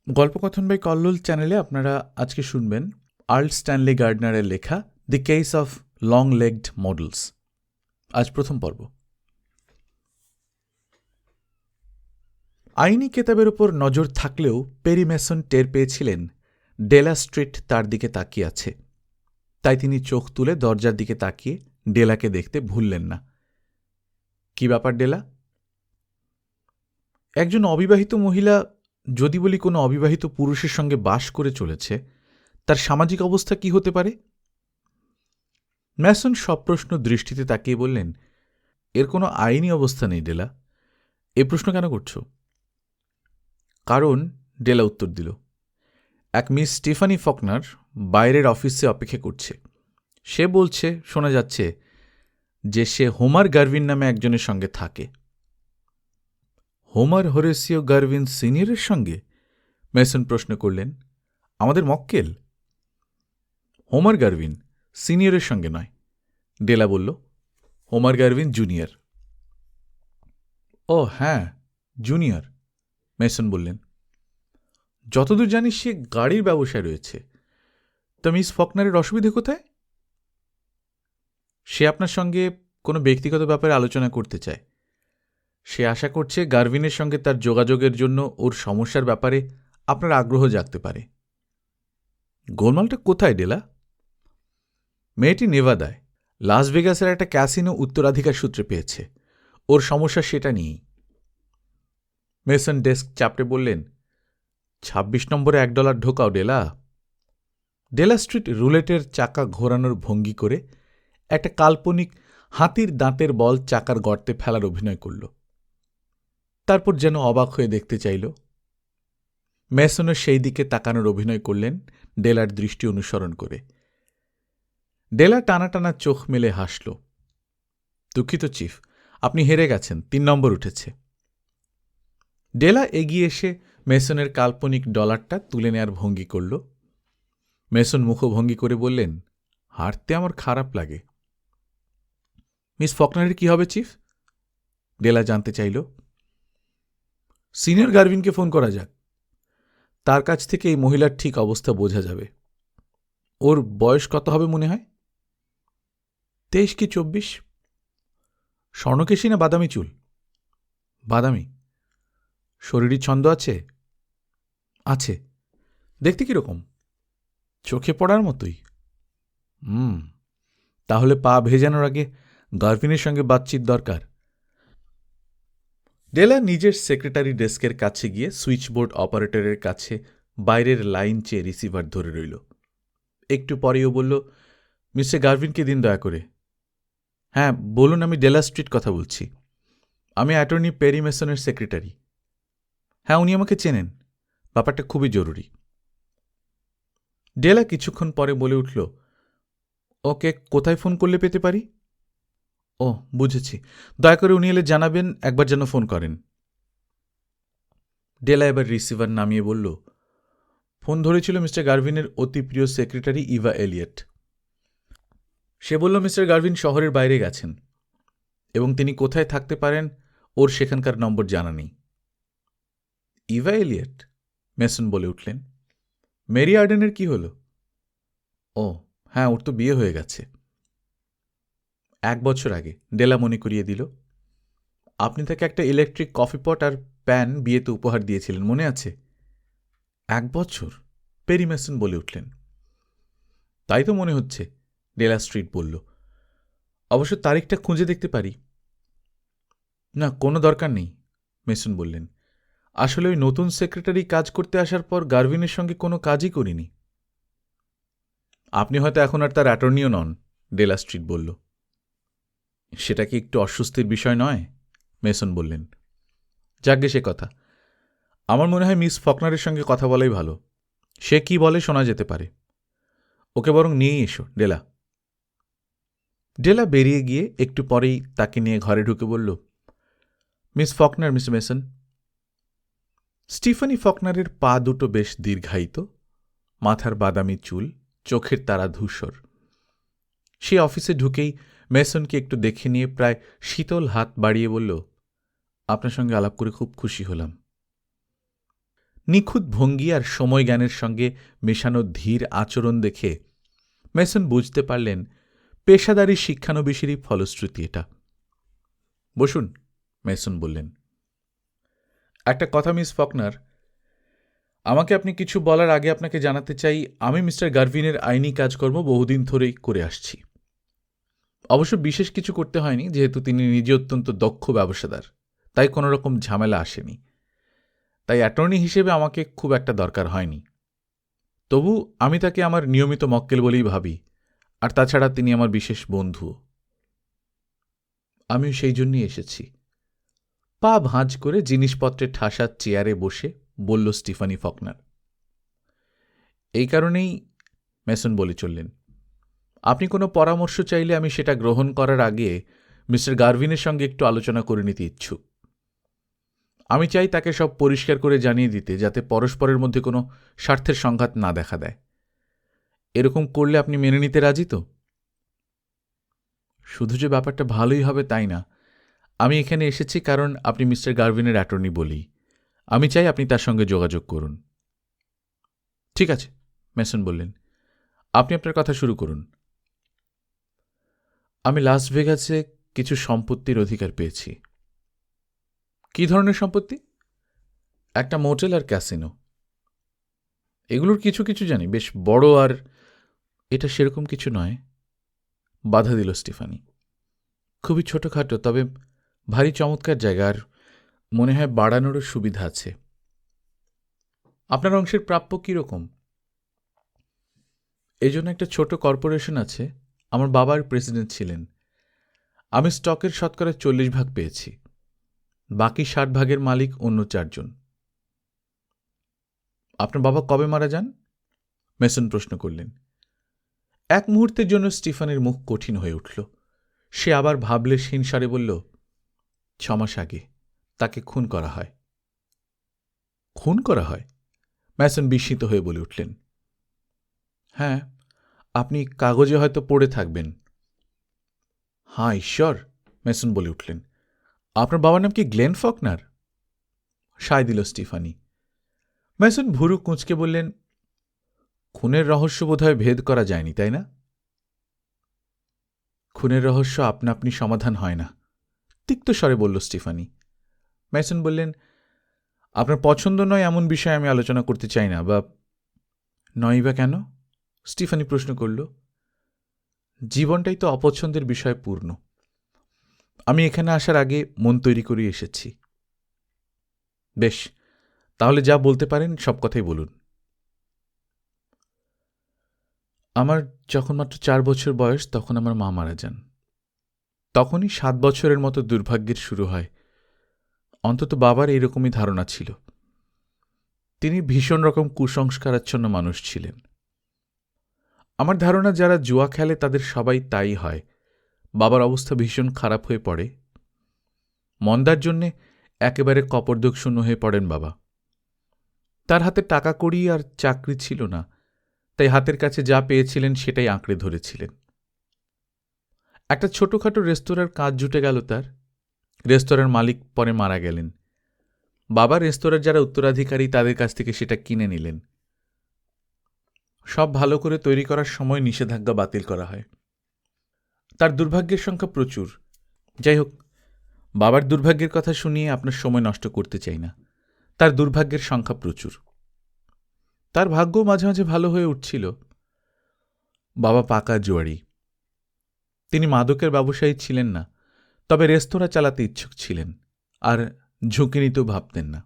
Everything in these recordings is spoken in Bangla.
গল্পকথন বাই কল্লোল চ্যানেলে আপনারা আজকে শুনবেন আর্ল স্ট্যানলি গার্ডনারের লেখা the case of long legged models. আজ প্রথম পর্ব। আইনি কেতাবের ওপর নজর থাকলেও পেরি মেসন টের পেয়েছিলেন ডেলা স্ট্রিট তার দিকে তাকিয়ে আছে। তাই তিনি চোখ তুলে দরজার দিকে তাকিয়ে ডেলাকে দেখতে ভুললেন না। কি ব্যাপার ডেলা? একজন অবিবাহিত মহিলা, যদি বলি কোনো অবিবাহিত পুরুষের সঙ্গে বাস করে চলেছে, তার সামাজিক অবস্থা কি হতে পারে? ম্যাসন সপ্রশ্ন দৃষ্টিতে তাকিয়ে বললেন, এর কোনো আইনি অবস্থা নেই ডেলা। এ প্রশ্ন কেন করছ? কারণ, ডেলা উত্তর দিল, এক মিস স্টিফানি ফকনার বাইরের অফিসে অপেক্ষা করছে। সে বলছে, শোনা যাচ্ছে যে সে হোমার গার্ভিন নামে একজনের সঙ্গে থাকে। হোমার হোরেসিও গার্ভিন সিনিয়রের সঙ্গে? ম্যাসন প্রশ্ন করলেন। আমাদের মক্কেল? হোমার গার্ভিন সিনিয়রের সঙ্গে নয়, ডেলা বলল। Homer গার্ভিন junior. ও হ্যাঁ, জুনিয়র, ম্যাসন বললেন। যতদূর জানি সে গাড়ির ব্যবসায় রয়েছে। তা মিস ফকনারের অসুবিধে কোথায়? সে আপনার সঙ্গে কোনো ব্যক্তিগত ব্যাপারে আলোচনা করতে চায়। সে আশা করছে গার্ভিনের সঙ্গে তার যোগাযোগের জন্য ওর সমস্যার ব্যাপারে আপনার আগ্রহ জাগতে পারে। গোলমালটা কোথায় ডেলা? মেয়েটি নেভাদায় লাস ভেগাসের একটা ক্যাসিনো উত্তরাধিকার সূত্রে পেয়েছে। ওর সমস্যা সেটা নিয়েই। মেসন ডেস্ক চাপড়ে বললেন, ২৬ নম্বরে $1 ঢোকাও ডেলা। ডেলা স্ট্রিট রুলেটের চাকা ঘোরানোর ভঙ্গি করে একটা কাল্পনিক হাতির দাঁতের বল চাকার গর্তে ফেলার অভিনয় করল। তারপর যেন অবাক হয়ে দেখতে চাইল। ম্যাসনও সেই দিকে তাকানোর অভিনয় করলেন ডেলার দৃষ্টি অনুসরণ করে। ডেলা টানা টানা চোখ মেলে হাসল। দুঃখিত চিফ, আপনি হেরে গেছেন, ৩ নম্বর উঠেছে। ডেলা এগিয়ে এসে মেসনের কাল্পনিক ডলারটা তুলে নেয়ার ভঙ্গি করল। মেসন মুখভঙ্গি করে বললেন, হারতে আমার খারাপ লাগে। মিস ফকনারের কি হবে চিফ? ডেলা জানতে চাইল। সিনিয়র গার্ভিনকে ফোন করা যাক। তার কাছ থেকে এই মহিলার ঠিক অবস্থা বোঝা যাবে। ওর বয়স কত হবে মনে হয়? 23 কি 24? স্বর্ণকেশী না বাদামি চুল? বাদামি। শরীরী ছন্দ আছে? আছে। দেখতে কিরকম? চোখে পড়ার মতোই। তাহলে পা ভেজানোর আগে গার্ভিনের সঙ্গে বাতচিত দরকার। ডেলা নিজের সেক্রেটারি ডেস্কের কাছে গিয়ে সুইচবোর্ড অপারেটরের কাছে বাইরের লাইন চেয়ে রিসিভার ধরে রইল। একটু পরেও বলল, মিস্টার গার্ভিনকে দিন দয়া করে। হ্যাঁ বলুন, আমি ডেলা স্ট্রিট কথা বলছি। আমি অ্যাটর্নি পেরি মেসনের সেক্রেটারি। হ্যাঁ, উনি আমাকে চেনেন। ব্যাপারটা খুবই জরুরি। ডেলা কিছুক্ষণ পরে বলে উঠল, ওকে কোথায় ফোন করলে পেতে পারি? ও বুঝেছি, দয়া করে উনি এলে জানাবেন, একবার যেন ফোন করেন। ডেলা এবার রিসিভার নামিয়ে বলল, ফোন ধরেছিল মিস্টার গার্ভিনের অতি প্রিয় সেক্রেটারি ইভা এলিয়ট। সে বলল মিস্টার গার্ভিন শহরের বাইরে গেছেন এবং তিনি কোথায় থাকতে পারেন ওর সেখানকার নম্বর জানা নেই। ইভা এলিয়ট? মেসন বলে উঠলেন। মেরি আর্ডেনের কি হল? ও হ্যাঁ, ওর তো বিয়ে হয়ে গেছে। 1 বছর আগে, ডেলা মনে করিয়ে দিল। আপনি তাকে একটা ইলেকট্রিক কফি পট আর প্যান বিয়েতে উপহার দিয়েছিলেন, মনে আছে? 1 বছর? পেরি মেসন বলে উঠলেন। তাই তো মনে হচ্ছে, ডেলা স্ট্রিট বলল। অবশ্য তারিখটা খুঁজে দেখতে পারি। না, কোনো দরকার নেই, মেসন বললেন। আসলে ওই নতুন সেক্রেটারি কাজ করতে আসার পর গার্ভিনের সঙ্গে কোনো কাজই করিনি। আপনি হয়তো এখন আর তার অ্যাটর্নিও নন, ডেলা স্ট্রিট বলল। সেটা কি একটু অস্বস্তির বিষয় নয়? মেসন বললেন। যাকগে সে কথা। আমার মনে হয় মিস ফকনারের সঙ্গে কথা বলাই ভালো। সে কি বলে শোনা যেতে পারে। ওকে বরং নিয়েই এসো, ডেলা। ডেলা বেরিয়ে গিয়ে একটু পরেই তাকে নিয়ে ঘরে ঢুকে বলল, Miss Faulkner, Mister Mason. Stephanie ফকনারের পা দুটো বেশ দীর্ঘায়িত, মাথার বাদামি চুল, চোখের তারা ধূসর। সে অফিসে ঢুকেই মেসনকে একটু দেখে নিয়ে প্রায় শীতল হাত বাড়িয়ে বলল, আপনার সঙ্গে আলাপ করে খুব খুশি হলাম। নিখুঁত ভঙ্গি আর সময় জ্ঞানের সঙ্গে মেশানো ধীর আচরণ দেখে মেসন বুঝতে পারলেন পেশাদারী শিক্ষানবিশেরই ফলশ্রুতি এটা। বসুন, মেসন বললেন। একটা কথা মিস ফকনার, আমাকে আপনি কিছু বলার আগে আপনাকে জানাতে চাই আমি মিস্টার গারভিনের আইনি কাজকর্ম বহুদিন ধরেই করে আসছি। অবশ্য বিশেষ কিছু করতে হয়নি, যেহেতু তিনি নিজে অত্যন্ত দক্ষ ব্যবসাদার, তাই কোনো রকম ঝামেলা আসেনি। তাই অ্যাটর্নি হিসেবে আমাকে খুব একটা দরকার হয়নি। তবু আমি তাকে আমার নিয়মিত মক্কেল বলেই ভাবি, আর তাছাড়া তিনি আমার বিশেষ বন্ধু। আমিও সেই জন্যই এসেছি। পা ভাঁজ করে জিনিসপত্রের ঠাসা চেয়ারে বসে বলল স্টিফানি ফকনার। এই কারণেই, মেসন বলে চললেন, আপনি কোনো পরামর্শ চাইলে আমি সেটা গ্রহণ করার আগে মিস্টার গারভিনের সঙ্গে একটু আলোচনা করে নিতে ইচ্ছুক। আমি চাই তাকে সব পরিষ্কার করে জানিয়ে দিতে, যাতে পরস্পরের মধ্যে কোনো স্বার্থের সংঘাত না দেখা দেয়। এরকম করলে আপনি মেনে নিতে রাজি তো? শুধু যে ব্যাপারটা ভালোই হবে তাই না, আমি এখানে এসেছি কারণ আপনি মিস্টার গারভিনের অ্যাটর্নি বলি। আমি চাই আপনি তার সঙ্গে যোগাযোগ করুন। ঠিক আছে, মেসন বললেন, আপনি আপনার কথা শুরু করুন। আমি লাস ভেগাসে কিছু সম্পত্তির অধিকার পেয়েছি। কি ধরনের সম্পত্তি? একটা মোটেল আর ক্যাসিনো। এগুলোর কিছু কিছু জানি, বেশ বড়। আর এটা সেরকম কিছু নয়, বাধা দিল স্টিফানি। খুবই ছোটখাটো, তবে ভারী চমৎকার জায়গা, আর মনে হয় বাড়ানোরও সুবিধা আছে। আপনার অংশের প্রাপ্য কীরকম? এই জন্য একটা ছোট কর্পোরেশন আছে, আমার বাবার প্রেসিডেন্ট ছিলেন। আমি স্টকের শতকরা 40% পেয়েছি, বাকি 60% মালিক অন্য 4 জন। আপনার বাবা কবে মারা যান? মেসন প্রশ্ন করলেন। এক মুহূর্তের জন্য স্টিফানের মুখ কঠিন হয়ে উঠল। সে আবার ভাবলে হিংসারে বলল, 6 মাস আগে তাকে খুন করা হয়। খুন করা হয়? মেসন বিস্মিত হয়ে বলে উঠলেন। হ্যাঁ, আপনি কাগজে হয়তো পড়ে থাকবেন। হ্যাঁ ঈশ্বর, মেসন বলে উঠলেন। আপনার বাবার নাম কি গ্লেন ফকনার? সায় দিল স্টিফানি। মেসন ভুরু কুঁচকে বললেন, খুনের রহস্য বোধহয় ভেদ করা যায়নি, তাই না? খুনের রহস্য আপনা আপনি সমাধান হয় না, তিক্ত স্বরে বলল স্টিফানি। মেসন বললেন, আপনার পছন্দ নয় এমন বিষয়ে আমি আলোচনা করতে চাই না। বা নয় বা কেন? স্টিফানি প্রশ্ন করল। জীবনটাই তো অপছন্দের বিষয়ে পূর্ণ। আমি এখানে আসার আগে মন তৈরি করে এসেছি। বেশ, তাহলে যা বলতে পারেন সব কথাই বলুন। আমার যখন মাত্র 4 বছর বয়স, তখন আমার মা মারা যান। তখনই 7 বছরের মতো দুর্ভাগ্যের শুরু হয়। অন্তত বাবার এইরকমই ধারণা ছিল। তিনি ভীষণ রকম কুসংস্কারাচ্ছন্ন মানুষ ছিলেন। আমার ধারণা যারা জুয়া খেলে তাদের সবাই তাই হয়। বাবার অবস্থা ভীষণ খারাপ হয়ে পড়ে। মন্দার জন্যে একেবারে কপর্দকশূন্য হয়ে পড়েন বাবা। তার হাতে টাকা কড়ি আর চাকরি ছিল না, তাই হাতের কাছে যা পেয়েছিলেন সেটাই আঁকড়ে ধরেছিলেন। একটা ছোটখাটো রেস্তোরাঁর কাজ জুটে গেল তার। রেস্তোরাঁর মালিক পরে মারা গেলেন। বাবা রেস্তোরাঁর যারা উত্তরাধিকারী তাদের কাছ থেকে সেটা কিনে নিলেন। সব ভালো করে তৈরি করার সময় নিষেধাজ্ঞা বাতিল করা হয়। তার দুর্ভাগ্যের সংখ্যা প্রচুর। যাই হোক, বাবার দুর্ভাগ্যের কথা শুনিয়ে আপনার সময় নষ্ট করতে চাই না। তার দুর্ভাগ্যের সংখ্যা প্রচুর। তার ভাগ্য মাঝে মাঝে ভালো হয়ে উঠছিল। বাবা পাকা জুয়ারি। তিনি মাদকের ব্যবসায়ী ছিলেন না, তবে রেস্তোরাঁ চালাতে ইচ্ছুক ছিলেন, আর ঝুঁকি নিতেও ভাবতেন না।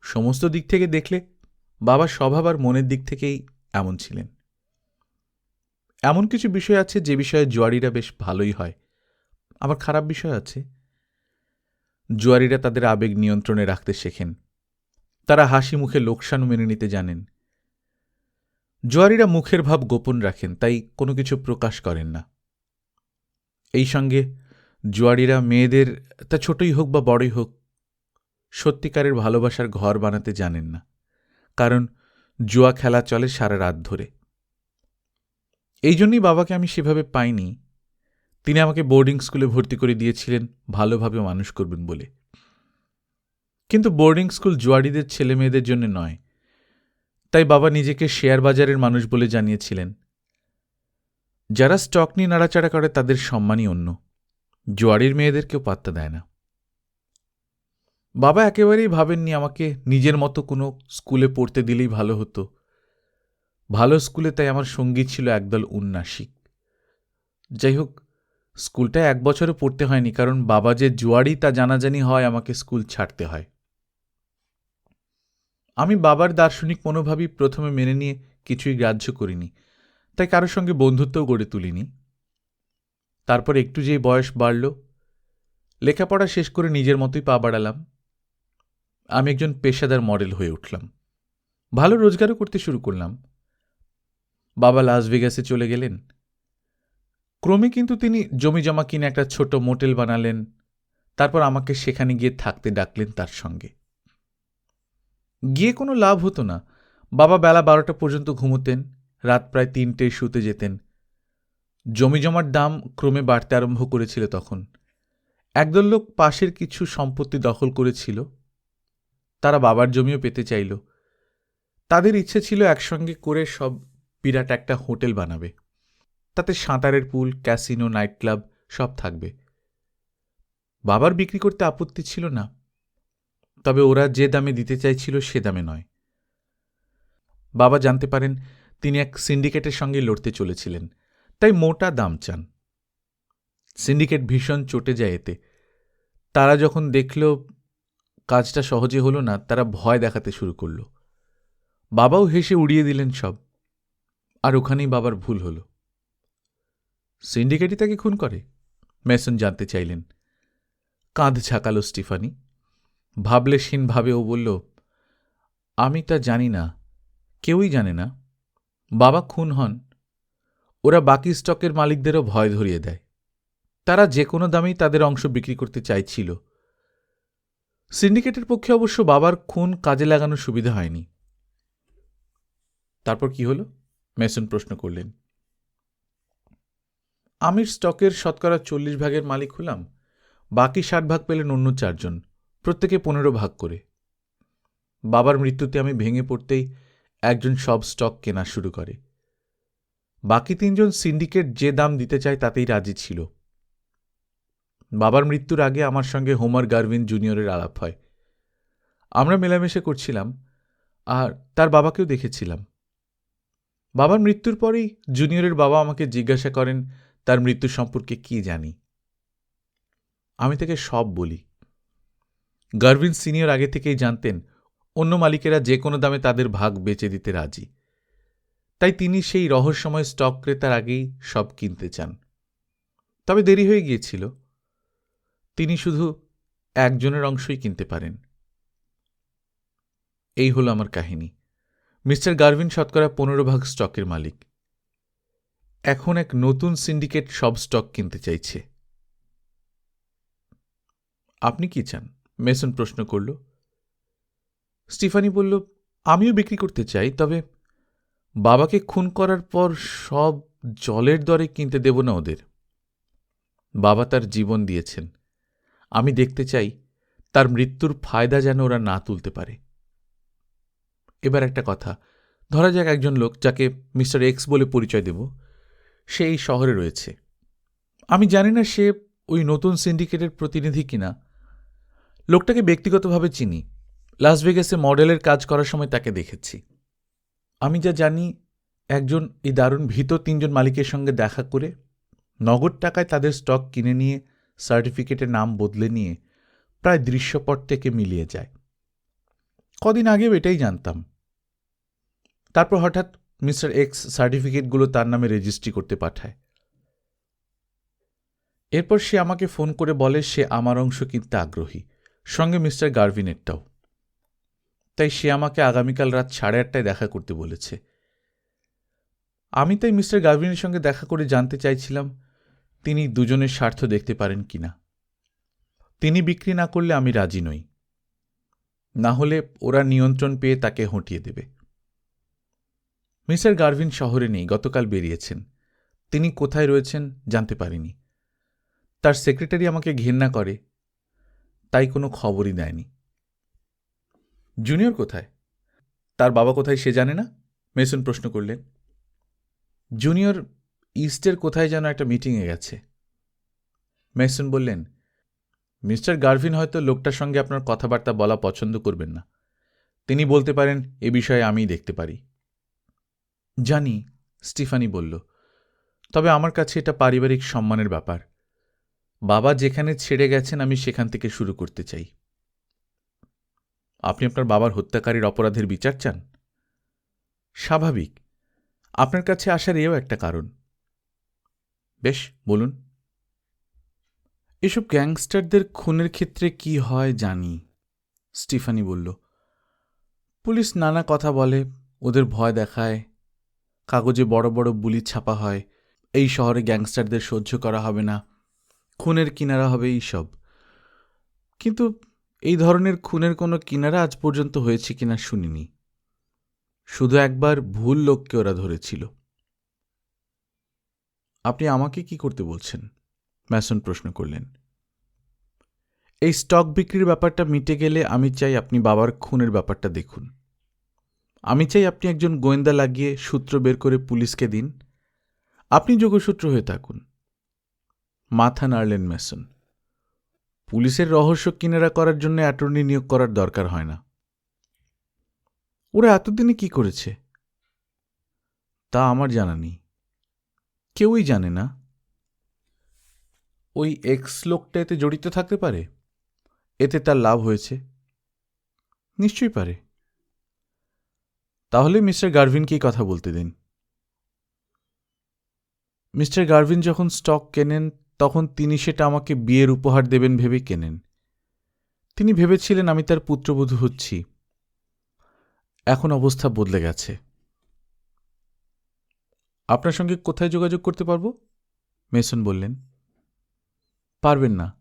সমস্ত দিক থেকে দেখলে বাবার স্বভাব আর মনের দিক থেকেই এমন ছিলেন। এমন কিছু বিষয় আছে যে বিষয়ে জুয়ারিরা বেশ ভালোই হয়, আবার খারাপ বিষয় আছে। জুয়ারিরা তাদের আবেগ নিয়ন্ত্রণে রাখতে শেখেন। তারা হাসি মুখে লোকসান মেনে নিতে জানেন। জুয়ারিরা মুখের ভাব গোপন রাখেন, তাই কোনো কিছু প্রকাশ করেন না। এই সঙ্গে জুয়ারিরা মেয়েদের, তা ছোটই হোক বা বড়ই হোক, সত্যিকারের ভালোবাসার ঘর বানাতে জানেন না, কারণ জুয়া খেলা চলে সারা রাত ধরে। এই জন্যই বাবাকে আমি সেভাবে পাইনি। তিনি আমাকে বোর্ডিং স্কুলে ভর্তি করে দিয়েছিলেন ভালোভাবে মানুষ করবেন বলে। কিন্তু বোর্ডিং স্কুল জুয়াড়িদের ছেলে মেয়েদের জন্য নয়, তাই বাবা নিজেকে শেয়ার বাজারের মানুষ বলে জানিয়েছিলেন। যারা স্টক নিয়ে নাড়াচাড়া করে তাদের সম্মানই অন্য, জুয়াড়ির মেয়েদের কেউ পাত্তা দেয় না। বাবা একেবারেই ভাবেননি আমাকে নিজের মতো কোনো স্কুলে পড়তে দিলেই ভালো হতো। ভালো স্কুলে তাই আমার সঙ্গী ছিল একদল উন্নাসিক। যাই হোক, স্কুলটা 1 বছরও পড়তে হয়নি, কারণ বাবা যে জুয়াড়ি তা জানাজানি হয় আমাকে স্কুল ছাড়তে হয়। আমি বাবার দার্শনিক মনোভাবই প্রথমে মেনে নিয়ে কিছুই গ্রাহ্য করিনি, তাই কারোর সঙ্গে বন্ধুত্বও গড়ে তুলিনি। তারপর একটু যেই বয়স বাড়ল, লেখাপড়া শেষ করে নিজের মতোই পা বাড়ালাম। আমি একজন পেশাদার মডেল হয়ে উঠলাম, ভালো রোজগারও করতে শুরু করলাম। বাবা লাস ভেগাসে চলে গেলেন। ক্রমে কিন্তু তিনি জমি জমা কিনে একটা ছোট মোটেল বানালেন। তারপর আমাকে সেখানে গিয়ে থাকতে ডাকলেন তার সঙ্গে। গিয়ে কোনো লাভ হতো না। বাবা বেলা 12টা পর্যন্ত ঘুমোতেন, রাত প্রায় 3টেয় শুতে যেতেন। জমি জমার দাম ক্রমে বাড়তে আরম্ভ করেছিল তখন। একদল লোক পাশের কিছু সম্পত্তি দখল করেছিল, তারা বাবার জমিও পেতে চাইল। তাদের ইচ্ছে ছিল একসঙ্গে করে সব বিরাট একটা হোটেল বানাবে, তাতে সাঁতারের পুল, ক্যাসিনো, নাইট ক্লাব সব থাকবে। বাবার বিক্রি করতে আপত্তি ছিল না, তবে ওরা যে দামে দিতে চাইছিল সে দামে নয়। বাবা জানতে পারেন তিনি এক সিন্ডিকেটের সঙ্গে লড়তে চলেছিলেন, তাই মোটা দাম চান। সিন্ডিকেট ভীষণ চটে যায় এতে। তারা যখন দেখল কাজটা সহজে হলো না, তারা ভয় দেখাতে শুরু করল। বাবাও হেসে উড়িয়ে দিলেন সব, আর ওখানেই বাবার ভুল হল। সিন্ডিকেটই তাকে খুন করে? মেসন জানতে চাইলেন। কাঁধ ঝাঁকালো স্টিফানি। ভাবলেশীনভাবে ও বলল, আমি তা জানি না, কেউই জানে না। বাবা খুন হন, ওরা বাকি স্টকের মালিকদেরও ভয় ধরিয়ে দেয়। তারা যে কোনো দামেই তাদের অংশ বিক্রি করতে চাইছিল। সিন্ডিকেটের পক্ষে অবশ্য বাবার খুন কাজে লাগানোর সুবিধা হয়নি। তারপর কি হলো? মেসন প্রশ্ন করলেন। আমির স্টকের শতকরা 40 ভাগের মালিক হলাম। বাকি 60 ভাগ পেলেন অন্য 4 জন, প্রত্যেকে 15 ভাগ করে। বাবার মৃত্যুতে আমি ভেঙে পড়তেই একজন সব স্টক কেনা শুরু করে। বাকি 3 জন সিন্ডিকেট যে দাম দিতে চায় তাতেই রাজি ছিল। বাবার মৃত্যুর আগে আমার সঙ্গে হোমার গারভিন জুনিয়রের আলাপ হয়। আমরা মেলামেশা করছিলাম, আর তার বাবাকেও দেখেছিলাম। বাবার মৃত্যুর পরেই জুনিয়রের বাবা আমাকে জিজ্ঞাসা করেন তার মৃত্যু সম্পর্কে কি জানি। আমি তাকে সব বলি। গারভিন সিনিয়র আগে থেকেই জানতেন অন্য মালিকেরা যে কোনো দামে তাদের ভাগ বেচে দিতে রাজি, তাই তিনি সেই রহস্যময় স্টক ক্রেতার আগেই সব কিনতে চান। তবে দেরি হয়ে গিয়েছিল। তিনি শুধু একজনের অংশই কিনতে পারেন। এই হলো আমার কাহিনী। মিস্টার গারভিন শতকরা 15 ভাগ স্টকের মালিক। এখন এক নতুন সিন্ডিকেট সব স্টক কিনতে চাইছে। আপনি কি চান? মেসন প্রশ্ন করল। স্টিফানি বলল, আমিও বিক্রি করতে চাই, তবে বাবাকে খুন করার পর সব জলের দরে কিনতে দেব না ওদের। বাবা তার জীবন দিয়েছেন, আমি দেখতে চাই তার মৃত্যুর ফায়দা যেন ওরা না তুলতে পারে। এবার একটা কথা, ধরা যাক একজন লোক, যাকে মিস্টার এক্স বলে পরিচয় দেব, সে এই শহরে রয়েছে। আমি জানি না সে ওই নতুন সিন্ডিকেটের প্রতিনিধি কিনা। লোকটাকে ব্যক্তিগতভাবে চিনি, লাস ভেগাসে মডেলের কাজ করার সময় তাকে দেখেছি। আমি যা জানি, একজন এই দারুণ ভীত 3 জন মালিকের সঙ্গে দেখা করে নগদ টাকায় তাদের স্টক কিনে নিয়ে সার্টিফিকেটে নাম বদলে নিয়ে প্রায় দৃশ্যপট থেকে মিলিয়ে যায়। কদিন আগেও এটাই জানতাম। তারপর হঠাৎ মিস্টার এক্স সার্টিফিকেটগুলো তার নামে রেজিস্ট্রি করতে পাঠায়। এরপর সে আমাকে ফোন করে বলে সে আমার অংশ কিনতে আগ্রহী, সঙ্গে মিস্টার গারভিনেরটাও। তাই সে আমাকে আগামীকাল রাত 8:30টায় দেখা করতে বলেছে। আমি তাই মিস্টার গারভিনের সঙ্গে দেখা করে জানতে চাইছিলাম তিনি দুজনের স্বার্থ দেখতে পারেন কিনা। তিনি বিক্রি না করলে আমি রাজি নই, না হলে ওরা নিয়ন্ত্রণ পেয়ে তাকে হটিয়ে দেবে। মিস্টার গারভিন শহরে নেই, গতকাল বেরিয়েছেন। তিনি কোথায় রয়েছেন জানতে পারিনি। তার সেক্রেটারি আমাকে ঘেন্না করে, তাই কোনো খবরই দেয়নি। জুনিয়র কোথায়? তার বাবা কোথায় সে জানে না? মেসন প্রশ্ন করলেন। জুনিয়র ইস্টের কোথায় যেন একটা মিটিংয়ে গেছে। মেসন বললেন, মিস্টার গার্ভিন হয়তো লোকটার সঙ্গে আপনার কথাবার্তা বলা পছন্দ করবেন না। তিনি বলতে পারেন এ বিষয়ে আমিই দেখতে পারি। জানি, স্টিফানি বলল, তবে আমার কাছে এটা পারিবারিক সম্মানের ব্যাপার। বাবা যেখানে ছেড়ে গেছেন আমি সেখান থেকে শুরু করতে চাই। আপনি আপনার বাবার হত্যাকারীর অপরাধের বিচার চান? স্বাভাবিক। আপনার কাছে আসার এও একটা কারণ। বেশ, বলুন। এসব গ্যাংস্টারদের খুনের ক্ষেত্রে কি হয় জানি, স্টিফানি বলল। পুলিশ নানা কথা বলে, ওদের ভয় দেখায়, কাগজে বড় বড় বুলি ছাপা হয়, এই শহরে গ্যাংস্টারদের সহ্য করা হবে না, খুনের কিনারা হবে, এইসব। কিন্তু এই ধরনের খুনের কোনো কিনারা আজ পর্যন্ত হয়েছে কিনা শুনিনি। শুধু একবার ভুল লোককে ওরা ধরেছিল। আপনি আমাকে কি করতে বলছেন? ম্যাসন প্রশ্ন করলেন। এই স্টক বিক্রির ব্যাপারটা মিটে গেলে আমি চাই আপনি বাবার খুনের ব্যাপারটা দেখুন। আমি চাই আপনি একজন গোয়েন্দা লাগিয়ে সূত্র বের করে পুলিশকে দিন। আপনি যোগসূত্র হয়ে থাকুন। মাথা নাড়লেন ম্যাসন। পুলিশের রহস্য কিনারা করার জন্য অ্যাটর্নি নিয়োগ করার দরকার হয় না। ওরা এতদিনে কি করেছে? তা আমার জানা নেই। কেউই জানে না। ওই এক্স লোকটা এতে জড়িত থাকতে পারে? এতে তার লাভ হয়েছে? নিশ্চয়ই পারে। তাহলে মিস্টার গার্ভিনকেই কথা বলতে দিন। মিস্টার গার্ভিন যখন স্টক কেনেন তখন তিনি সেটা আমাকে বিয়ের উপহার দেবেন ভেবে কেনেন। তিনি ভেবেছিলেন আমি তার পুত্রবধূ হচ্ছি। এখন অবস্থা বদলে গেছে। আপনার সঙ্গে কোথায় যোগাযোগ করতে পারব? মেসন বললেন। পারবেন না,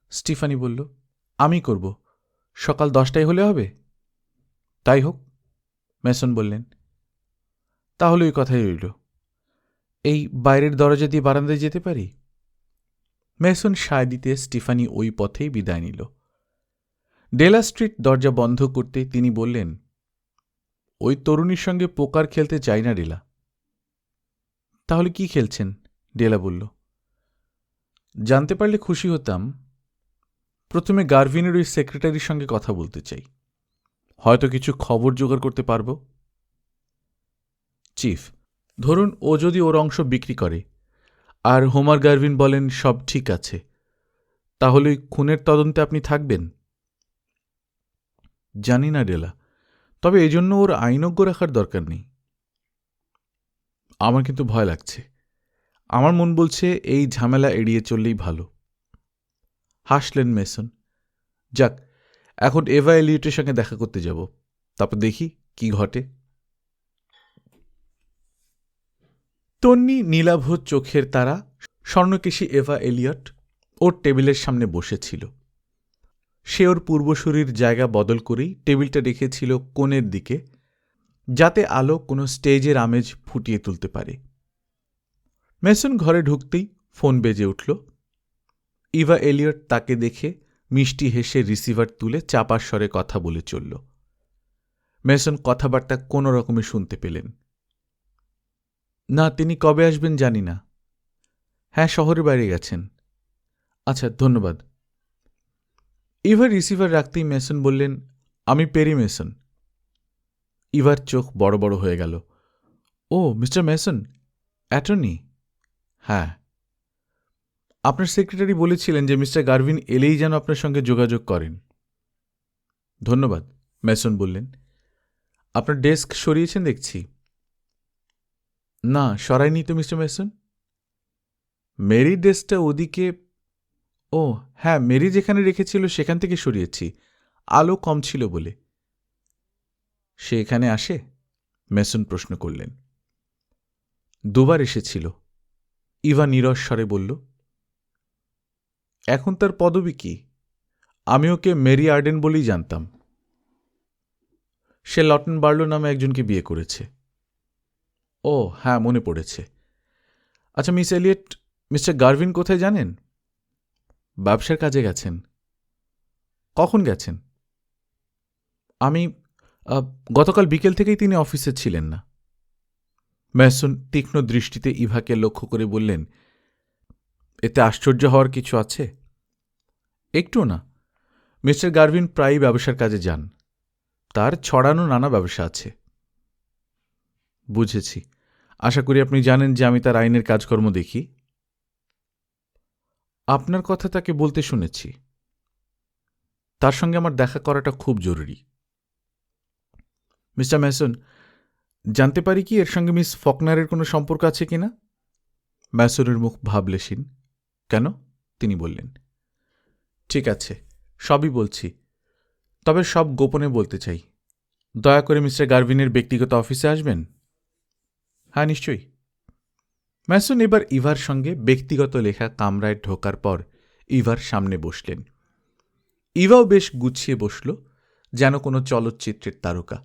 স্টিফানি বলল। আমি করব। সকাল 10টায় হলে হবে? তাই হোক, মেসন বললেন। তাহলে ওই কথাই রইল। এই বাইরের দরজা দিয়ে বারান্দায় যেতে পারি? মেসন সায় দিতে স্টিফানি ওই পথেই বিদায় নিল। ডেলা স্ট্রিট দরজা বন্ধ করতে তিনি বললেন, ওই তরুণীর সঙ্গে পোকার খেলতে চাই না ডেলা। তাহলে কি খেলছেন? ডেলা বলল। জানতে পারলে খুশি হতাম। প্রথমে গার্ভিনের ওই সেক্রেটারির সঙ্গে কথা বলতে চাই। হয়তো কিছু খবর জোগাড় করতে পারব। চিফ, ধরুন ও যদি ওর অংশ বিক্রি করে আর হোমার গার্ভিন বলেন সব ঠিক আছে, তাহলে ওই খুনের তদন্তে আপনি থাকবেন? জানি না ডেলা, তবে এজন্য ওর আইনজ্ঞ রাখার দরকার নেই। আমার কিন্তু ভয় লাগছে। আমার মন বলছে এই ঝামেলা এড়িয়ে চললেই ভালো। হাসলেন মেসন। যাক, এখন এভা এলিয়টের সঙ্গে দেখা করতে যাব, তারপর দেখি কি ঘটে। তন্নি নীলাভ চোখের তারা স্বর্ণকেশী এভা এলিয়ট ওর টেবিলের সামনে বসেছিল। সে ওর পূর্বসূরির জায়গা বদল করেই টেবিলটা রেখেছিল কোণের দিকে, যাতে আলো কোনো স্টেজের আমেজ ফুটিয়ে তুলতে পারে। মেসন ঘরে ঢুকতেই ফোন বেজে উঠল। ইভা এলিয়ট তাকে দেখে মিষ্টি হেসে রিসিভার তুলে চাপার স্বরে কথা বলে চলল। মেসন কথাবার্তা কোনো রকমে শুনতে পেলেন না। তিনি কবে আসবেন জানি না। হ্যাঁ, শহরের বাইরে গেছেন। আচ্ছা, ধন্যবাদ। ইভার রিসিভার রাখতেই মেসন বললেন, আমি পেরি মেসন। ইভার চোখ বড় বড় হয়ে গেল। ও, মিস্টার মেসন, অ্যাটর্নি? হ্যাঁ। আপনার সেক্রেটারি বলেছিলেন যে মিস্টার গার্ভিন এলেই যেন আপনার সঙ্গে যোগাযোগ করেন। ধন্যবাদ, মেসন বললেন। আপনার ডেস্ক সরিয়েছেন দেখছি। না, সরাইনি তো মিস্টার মেসন। মেরির ডেস্কটা ওদিকে। ও হ্যাঁ, মেরি যেখানে রেখেছিল সেখান থেকে সরিয়েছি, আলো কম ছিল বলে। সে এখানে আসে? মেসন প্রশ্ন করলেন। দুবার এসেছিল, ইভা নীরস স্বরে বলল। এখন তার পদবি কি? আমি ওকে মেরি আর্ডেন বলেই জানতাম। সে লটন বার্লো নামে একজনকে বিয়ে করেছে। ও হ্যাঁ, মনে পড়েছে। আচ্ছা মিস এলিয়ট, মিস্টার গার্ভিন কোথায় জানেন? ব্যবসার কাজে গেছেন। কখন গেছেন? আমি গতকাল বিকেল থেকেই তিনি অফিসে ছিলেন না। ম্যাসন তীক্ষ্ণ দৃষ্টিতে ইভাকে লক্ষ্য করে বললেন, এতে আশ্চর্য হওয়ার কিছু আছে? একটু না। মিস্টার গারভিন প্রায়ই ব্যবসার কাজে যান। তার ছড়ানো নানা ব্যবসা আছে। বুঝেছি। আশা করি আপনি জানেন যে আমি তার আইনের কাজকর্ম দেখি। আপনার কথা তাকে বলতে শুনেছি। তার সঙ্গে আমার দেখা করাটা খুব জরুরি। মিস্টার ম্যাসন, জানতে পারি কি এর সঙ্গে মিস ফকনারের কোনো সম্পর্ক আছে কিনা? ম্যাসনের মুখ ভাবলেশীন। কেন? তিনি বললেন। ঠিক আছে, সবই বলছি, তবে সব গোপনে বলতে চাই। দয়া করে মিস্টার গারভিনের ব্যক্তিগত অফিসে আসবেন। হ্যাঁ, নিশ্চয়ই। ম্যাসন এবার ইভার সঙ্গে ব্যক্তিগত লেখা কামরায় ঢোকার পর ইভার সামনে বসলেন। ইভাও বেশ গুছিয়ে বসল, যেন কোনো চলচ্চিত্রের তারকা।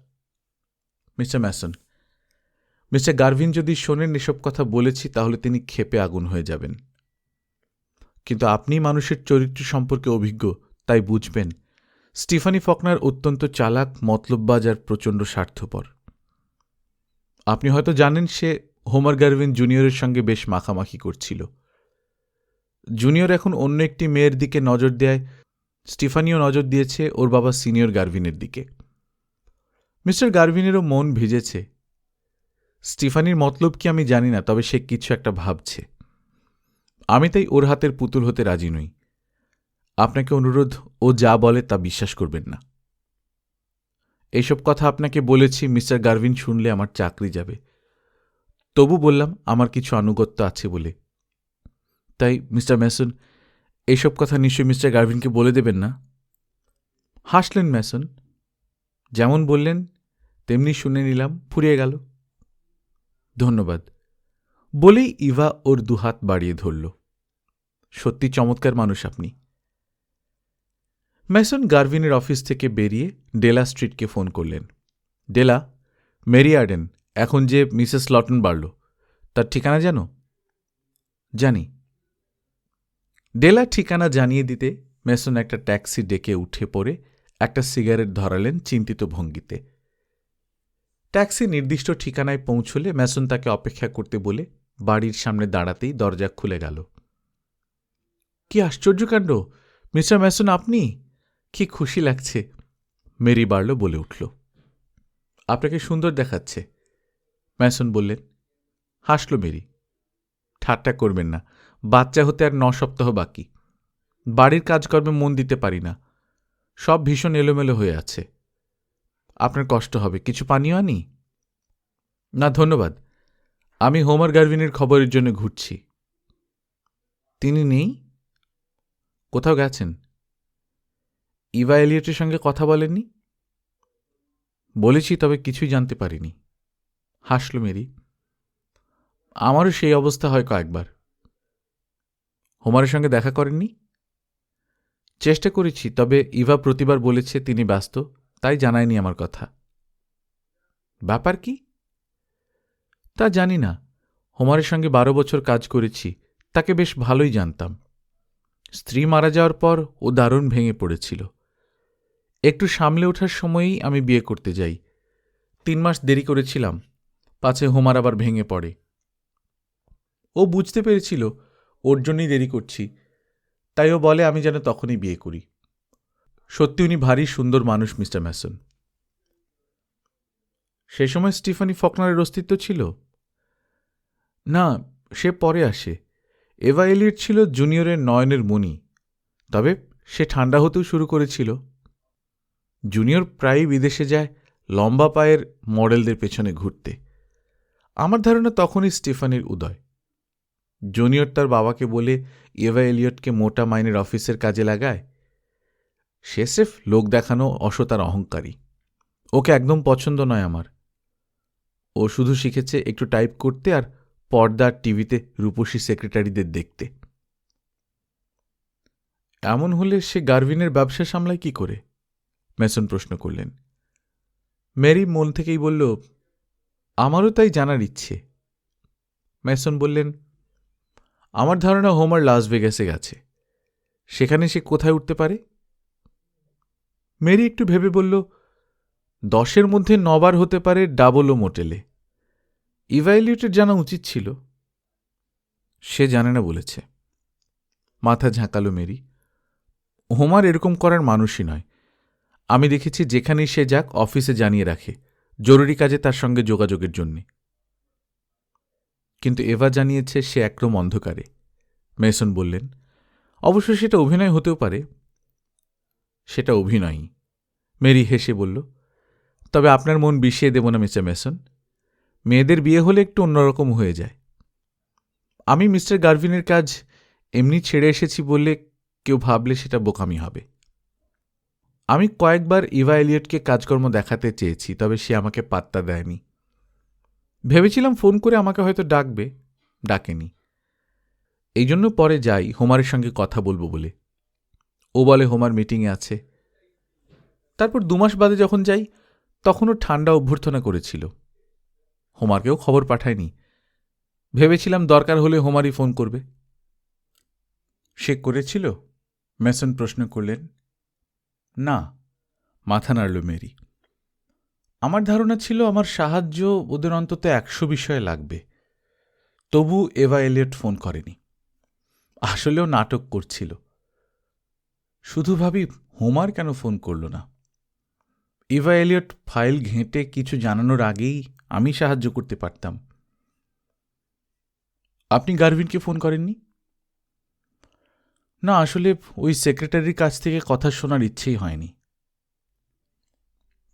মিস্টার ম্যাসন, মিস্টার গারভিন যদি শোনেন এসব কথা বলেছি তাহলে তিনি ক্ষেপে আগুন হয়ে যাবেন। কিন্তু আপনি মানুষের চরিত্র সম্পর্কে অভিজ্ঞ, তাই বুঝবেন স্টিফানি ফকনার অত্যন্ত চালাক, মতলববাজ আর প্রচণ্ড স্বার্থপর। আপনি হয়তো জানেন সে হোমার গারভিন জুনিয়রের সঙ্গে বেশ মাখামাখি করছিল। জুনিয়র এখন অন্য একটি মেয়ের দিকে নজর দেয়, স্টিফানিও নজর দিয়েছে ওর বাবা সিনিয়র গারভিনের দিকে। মিস্টার গারভিনেরও মন ভিজেছে। স্টিফানির মতলব কি আমি জানি না, তবে সে কিছু একটা ভাবছে। আমি তাই ওর হাতের পুতুল হতে রাজি নই। আপনাকে অনুরোধ, ও যা বলে তা বিশ্বাস করবেন না। এইসব কথা আপনাকে বলেছি, মিস্টার গারভিন শুনলে আমার চাকরি যাবে। তবু বললাম আমার কিছু আনুগত্য আছে বলে। তাই মিস্টার ম্যাসন, এইসব কথা নিশ্চয়ই মিস্টার গারভিনকে বলে দেবেন না? হাসলেন ম্যাসন। যেমন বললেন তেমনি শুনে নিলাম, ফুরিয়ে গেল। ধন্যবাদ বলেই ইভা ওর দুহাত বাড়িয়ে ধরল। সত্যি চমৎকার মানুষ আপনি। ম্যাসন গারভিনের অফিস থেকে বেরিয়ে ডেলা স্ট্রিটকে ফোন করলেন। ডেলা, মেরি আর্ডেন, এখন যে মিসেস লটন বাড়ল, তার ঠিকানা জানো? জানি। ডেলা ঠিকানা জানিয়ে দিতে ম্যাসন একটা ট্যাক্সি ডেকে উঠে পড়ে একটা সিগারেট ধরালেন চিন্তিত ভঙ্গিতে। ট্যাক্সি নির্দিষ্ট ঠিকানায় পৌঁছলে ম্যাসন তাকে অপেক্ষা করতে বলে বাড়ির সামনে দাঁড়াতেই দরজা খুলে গেল। কি আশ্চর্যকাণ্ড! মিস্টার ম্যাসন, আপনি? কি খুশি লাগছে, মেরি বার্লো বলে উঠল। আপনাকে সুন্দর দেখাচ্ছে, ম্যাসন বললেন। হাসল মেরি। ঠাট্টা করবেন না, বাচ্চা হতে আর 9 সপ্তাহ বাকি। বাড়ির কাজকর্মে মন দিতে পারি না, সব ভীষণ এলোমেলো হয়ে আছে। আপনার কষ্ট হবে, কিছু পানীয় আনি? না ধন্যবাদ, আমি হোমার গারভিনের খবরের জন্য ঘুরছি। তিনি নেই? কোথাও গেছেন? ইভা এলিয়টের সঙ্গে কথা বলেননি? বলেছি, তবে কিছুই জানতে পারিনি। হাসল মেরি। আমারও সেই অবস্থা হয় কয়েকবার। হোমারের সঙ্গে দেখা করেননি? চেষ্টা করেছি, তবে ইভা প্রতিবার বলেছে তিনি ব্যস্ত, তাই জানায়নি আমার কথা। ব্যাপার কি? তা জানি না। হোমারের সঙ্গে 12 বছর কাজ করেছি, তাকে বেশ ভালোই জানতাম। স্ত্রী মারা যাওয়ার পর ও দারুণ ভেঙে পড়েছিল। একটু সামলে ওঠার সময়েই আমি বিয়ে করতে যাই। 3 মাস দেরি করেছিলাম, পাছে হোমার আবার ভেঙে পড়ে। ও বুঝতে পেরেছিল ওর জন্যই দেরি করছি, তাই ও বলে আমি যেন তখনই বিয়ে করি। সত্যি উনি ভারী সুন্দর মানুষ, মিস্টার ম্যাসন। সে সময় স্টিফানি ফকনারের অস্তিত্ব ছিল? না, সে পরে আসে। এভা এলিয়ট ছিল জুনিয়রের নয়নের মণি, তবে সে ঠান্ডা হতেও শুরু করেছিল। জুনিয়র প্রায়ই বিদেশে যায় লম্বা পায়ের মডেলদের পেছনে ঘুরতে। আমার ধারণা তখনই স্টিফানির উদয়। জুনিয়র তার বাবাকে বলে এভা এলিয়টকে মোটা মাইনের অফিসের কাজে লাগায়। সে স্রেফ লোক দেখানো অসতার অহংকারী। ওকে একদম পছন্দ নয় আমার। ও শুধু শিখেছে একটু টাইপ করতে আর পর্দার টিভিতে রূপসী সেক্রেটারিদের দেখতে। এমন হলে সে গারভিনের ব্যবসা সামলায় কি করে? ম্যাসন প্রশ্ন করলেন। মেরি মন থেকেই বলল, আমারও তাই জানার ইচ্ছে। ম্যাসন বললেন, আমার ধারণা হোমার লাস ভেগাসে গেছে। সেখানে সে কোথায় উঠতে পারে? মেরি একটু ভেবে বলল, 10-এর মধ্যে 9 বার হতে পারে ডাবল ও মোটেলে। ইভা এলিয়টের জানা উচিত ছিল। সে জানে না বলেছে। মাথা ঝাঁকালো মেরি। হোমার এরকম করার মানুষই নয়। আমি দেখেছি যেখানেই সে যাক অফিসে জানিয়ে রাখে জরুরি কাজে তার সঙ্গে যোগাযোগের জন্যে। কিন্তু এভা জানিয়েছে সে একরম অন্ধকারে। মেসন বললেন, অবশ্য সেটা অভিনয় হতেও পারে। সেটা অভিনয়ই, মেরি হেসে বলল। তবে আপনার মন বিষিয়ে দেব না মিস্টার মেসন। মেয়েদের বিয়ে হলে একটু অন্যরকম হয়ে যায়। আমি মিস্টার গারভিনের কাজ এমনি ছেড়ে এসেছি বললে কেউ ভাবলে সেটা বোকামি হবে। আমি কয়েকবার ইভা এলিয়টকে কাজকর্ম দেখাতে চেয়েছি, তবে সে আমাকে পাত্তা দেয়নি। ভেবেছিলাম ফোন করে আমাকে হয়তো ডাকবে, ডাকেনি। এই জন্য পরে যাই হোমারের সঙ্গে কথা বলবো বলে। ও বলে হোমার মিটিংয়ে আছে। তারপর 2 মাস বাদে যখন যাই তখনও ঠান্ডা অভ্যর্থনা করেছিল। হোমারকেও খবর পাঠায়নি। ভেবেছিলাম দরকার হলে হোমারই ফোন করবে। সে করেছিল? মেসন প্রশ্ন করলেন। না, মাথা নাড়ল মেরি। আমার ধারণা ছিল আমার সাহায্য ওদের অন্তত 100 বিষয়ে লাগবে। তবু এভা এলিয়ট ফোন করেনি। আসলেও নাটক করছিল। শুধু ভাবি হোমার কেন ফোন করল না। ইভা এলিয়ট ফাইল ঘেঁটে কিছু জানানোর আগেই আমি সাহায্য করতে পারতাম। আপনি গারভিনকে ফোন করেননি? না, আসলে ওই সেক্রেটারির কাছ থেকে কথা শোনার ইচ্ছেই হয়নি।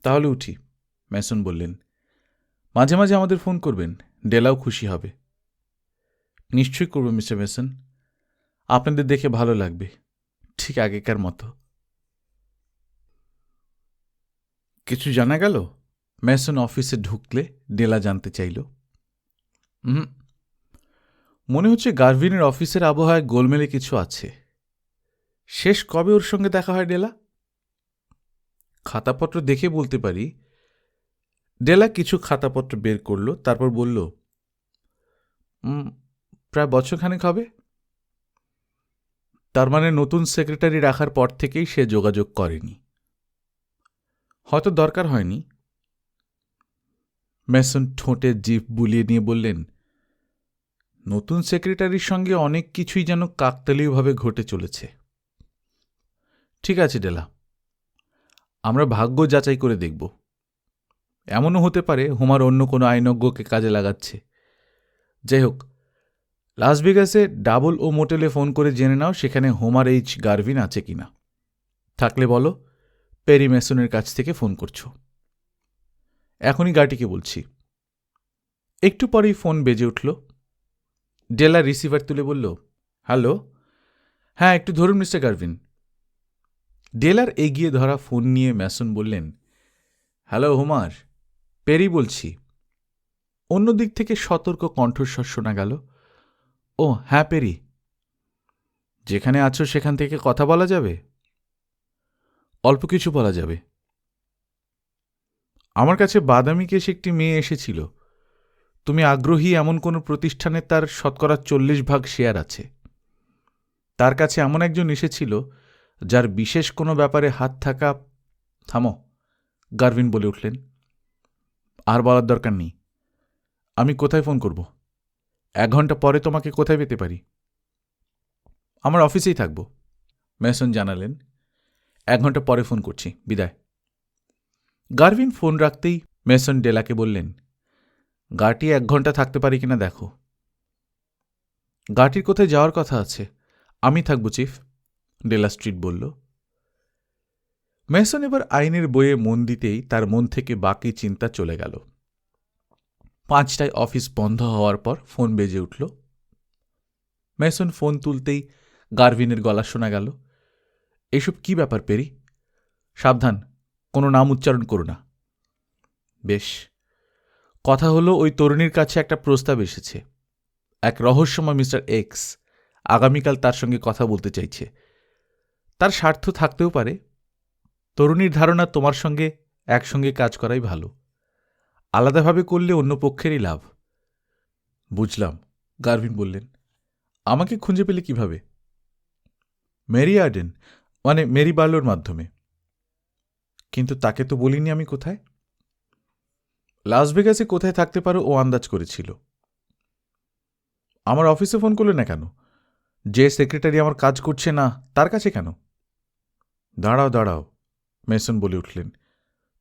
তাহলে উঠি, মেসন বললেন। মাঝে মাঝে আমাদের ফোন করবেন, ডেলাও খুশি হবে। নিশ্চয়ই করব মিস্টার মেসন। আপনাদের দেখে ভালো লাগবে, ঠিক আগেকার মতো। কিছু জানা গেল? মেসন অফিসে ঢুকলে ডেলা জানতে চাইল। মনে হচ্ছে গারভিনের অফিসের আবহাওয়ায় গোলমেলে কিছু আছে। শেষ কবে ওর সঙ্গে দেখা হয় ডেলা? খাতাপত্র দেখে বলতে পারি। ডেলা কিছু খাতাপত্র বের করল, তারপর বলল, প্রায় বছরখানেক হবে। তার মানে নতুন সেক্রেটারি রাখার পর থেকেই সে যোগাযোগ করেনি। হয়তো দরকার হয়নি। মেসন ঠোঁটে জিভ বুলিয়ে নিয়ে বললেন, নতুন সেক্রেটারির সঙ্গে অনেক কিছুই যেন কাকতালীয়ভাবে ঘটে চলেছে। ঠিক আছে ডেলা, আমরা ভাগ্য যাচাই করে দেখব। এমনও হতে পারে হোমার অন্য কোনো আইনজ্ঞকে কাজে লাগাচ্ছে। যাই হোক, লাস ভেগাসে ডাবল ও মোটেলে ফোন করে জেনে নাও সেখানে হোমার এইচ গারভিন আছে কিনা। থাকলে বলো পেরি মেসনের কাছ থেকে ফোন করছ। এখনই গাটিকে বলছি। একটু পরেই ফোন বেজে উঠল। ডেলা রিসিভার তুলে বলল, হ্যালো। হ্যাঁ, একটু ধরুন মিস্টার গারভিন। ডেলার এগিয়ে ধরা ফোন নিয়ে মেসন বললেন, হ্যালো হোমার, পেরি বলছি। অন্যদিক থেকে সতর্ক কণ্ঠস্বর শোনা গেল, ও হ্যাঁ পেরি। যেখানে আছো সেখান থেকে কথা বলা যাবে? অল্প কিছু বলা যাবে। আমার কাছে বাদামি কেশ একটি মেয়ে এসেছিল। তুমি আগ্রহী এমন কোনো প্রতিষ্ঠানে তার 40% শেয়ার আছে। তার কাছে এমন একজন এসেছিল যার বিশেষ কোনো ব্যাপারে হাত থাকা। থামো, গারভিন বলে উঠলেন। আর বলার দরকার নেই। আমি কোথায় ফোন করব? 1 ঘন্টা পরে তোমাকে কোথায় পেতে পারি? আমার অফিসেই থাকব, মেসন জানালেন। 1 ঘন্টা পরে ফোন করছি, বিদায়। গারভিন ফোন রাখতেই মেসন ডেলাকে বললেন, গাটি 1 ঘন্টা থাকতে পারি কিনা দেখো। গাটির কোথায় যাওয়ার কথা আছে? আমি থাকব চিফ, ডেলা স্ট্রিট বলল। মেসন এবার আইনের বইয়ে মন দিতেই তার মন থেকে বাকি চিন্তা চলে গেল। 5টায় অফিস বন্ধ হওয়ার পর ফোন বেজে উঠল। মেসন ফোন তুলতেই গারভিনের গলা শোনা গেল, এসব কি ব্যাপার পেরি? সাবধান, কোনো নাম উচ্চারণ করো না। বেশ। কথা হলো ওই তরুণীর কাছে একটা প্রস্তাব এসেছে। এক রহস্যময় মিস্টার এক্স আগামীকাল তার সঙ্গে কথা বলতে চাইছে। তার স্বার্থ থাকতেও পারে। তরুণীর ধারণা তোমার সঙ্গে একসঙ্গে কাজ করাই ভালো। আলাদাভাবে করলে অন্য পক্ষেরই লাভ। বুঝলাম, গারভিন বললেন। আমাকে খুঁজে পেলে কিভাবে? মেরি আর্ডেন, মানে মেরি বার্লোর মাধ্যমে। কিন্তু তাকে তো বলিনি আমি কোথায়। লাস ভেগাসে কোথায় থাকতে পারো ও আন্দাজ করেছিল। আমার অফিসে ফোন করলে না কেন? যে সেক্রেটারি আমার কাজ করছে না তার কাছে কেন? দাঁড়াও দাঁড়াও, মেসন বলে উঠলেন।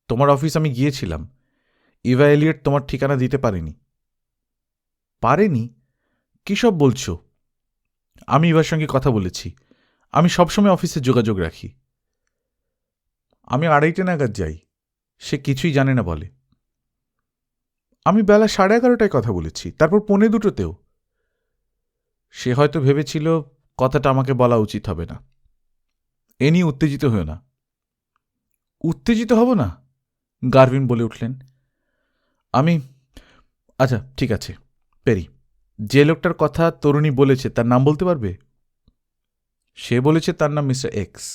তোমার অফিস আমি গিয়েছিলাম। ইভা এলিয়ট তোমার ঠিকানা দিতে পারেনি। পারেনি? কী সব বলছো? আমি ইভার সঙ্গে কথা বলেছি। আমি সবসময় অফিসে যোগাযোগ রাখি। আমি 2:30 নাগাদ যাই। সে কিছুই জানে না বলে। আমি বেলা 11:30টায় কথা বলেছি, তারপর 1:45তেও। সে হয়তো ভেবেছিল কথাটা আমাকে বলা উচিত হবে না। এ নিয়ে উত্তেজিত হও না। উত্তেজিত হব না? গারভিন বলে উঠলেন। আচ্ছা ঠিক আছে, পেরি। যে লোকটার কথা তরুণী বলেছে তার নাম বলতে পারবে? সে বলেছে তার নাম মিস্টার এক্স।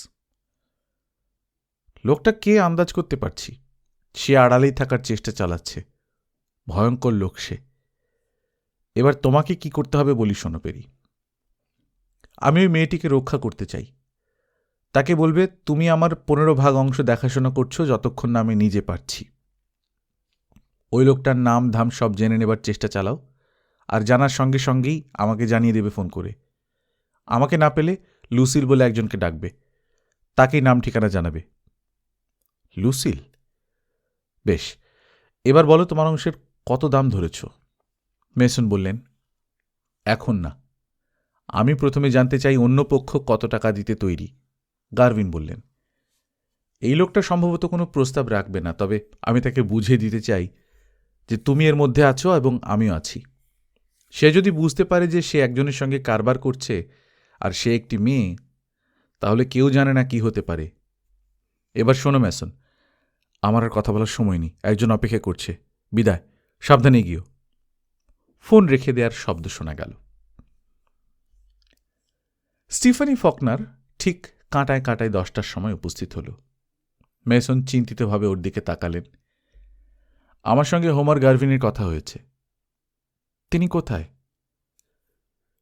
লোকটা কে আন্দাজ করতে পারছি। সে আড়ালেই থাকার চেষ্টা চালাচ্ছে। ভয়ঙ্কর লোক সে। এবার তোমাকে কি করতে হবে বলি শোনো পেরি। আমি ওই মেয়েটিকে রক্ষা করতে চাই। তাকে বলবে তুমি আমার 15 ভাগ অংশ দেখাশোনা করছো যতক্ষণ না আমি নিজে পারছি। ওই লোকটার নাম ধাম সব জেনে নেবার চেষ্টা চালাও, আর জানার সঙ্গে সঙ্গেই আমাকে জানিয়ে দেবে ফোন করে। আমাকে না পেলে লুসিল বলে একজনকে ডাকবে, তাকেই নাম ঠিকানা জানাবে। লুসিল? বেশ, এবার বলো তোমার অংশের কত দাম ধরেছ? মেসন বললেন, এখন না। আমি প্রথমে জানতে চাই অন্য পক্ষ কত টাকা দিতে তৈরি। গারভিন বললেন, এই লোকটা সম্ভবত কোনো প্রস্তাব রাখবে না, তবে আমি তাকে বুঝিয়ে দিতে চাই যে তুমি এর মধ্যে আছো এবং আমিও আছি। সে যদি বুঝতে পারে যে সে একজনের সঙ্গে কারবার করছে আর সে একটি মেয়ে, তাহলে কেউ জানে না কি হতে পারে। এবার শোনো মেসন, আমার আর কথা বলার সময় নেই। একজন অপেক্ষা করছে। বিদায়, সাবধানে গিও। ফোন রেখে দেওয়ার শব্দ শোনা গেল। স্টিফানি ফকনার ঠিক কাঁটায় কাঁটায় 10টার সময় উপস্থিত হল। মেসন চিন্তিতভাবে ওর দিকে তাকালেন। আমার সঙ্গে হোমার গারভিনের কথা হয়েছে। তিনি কোথায়?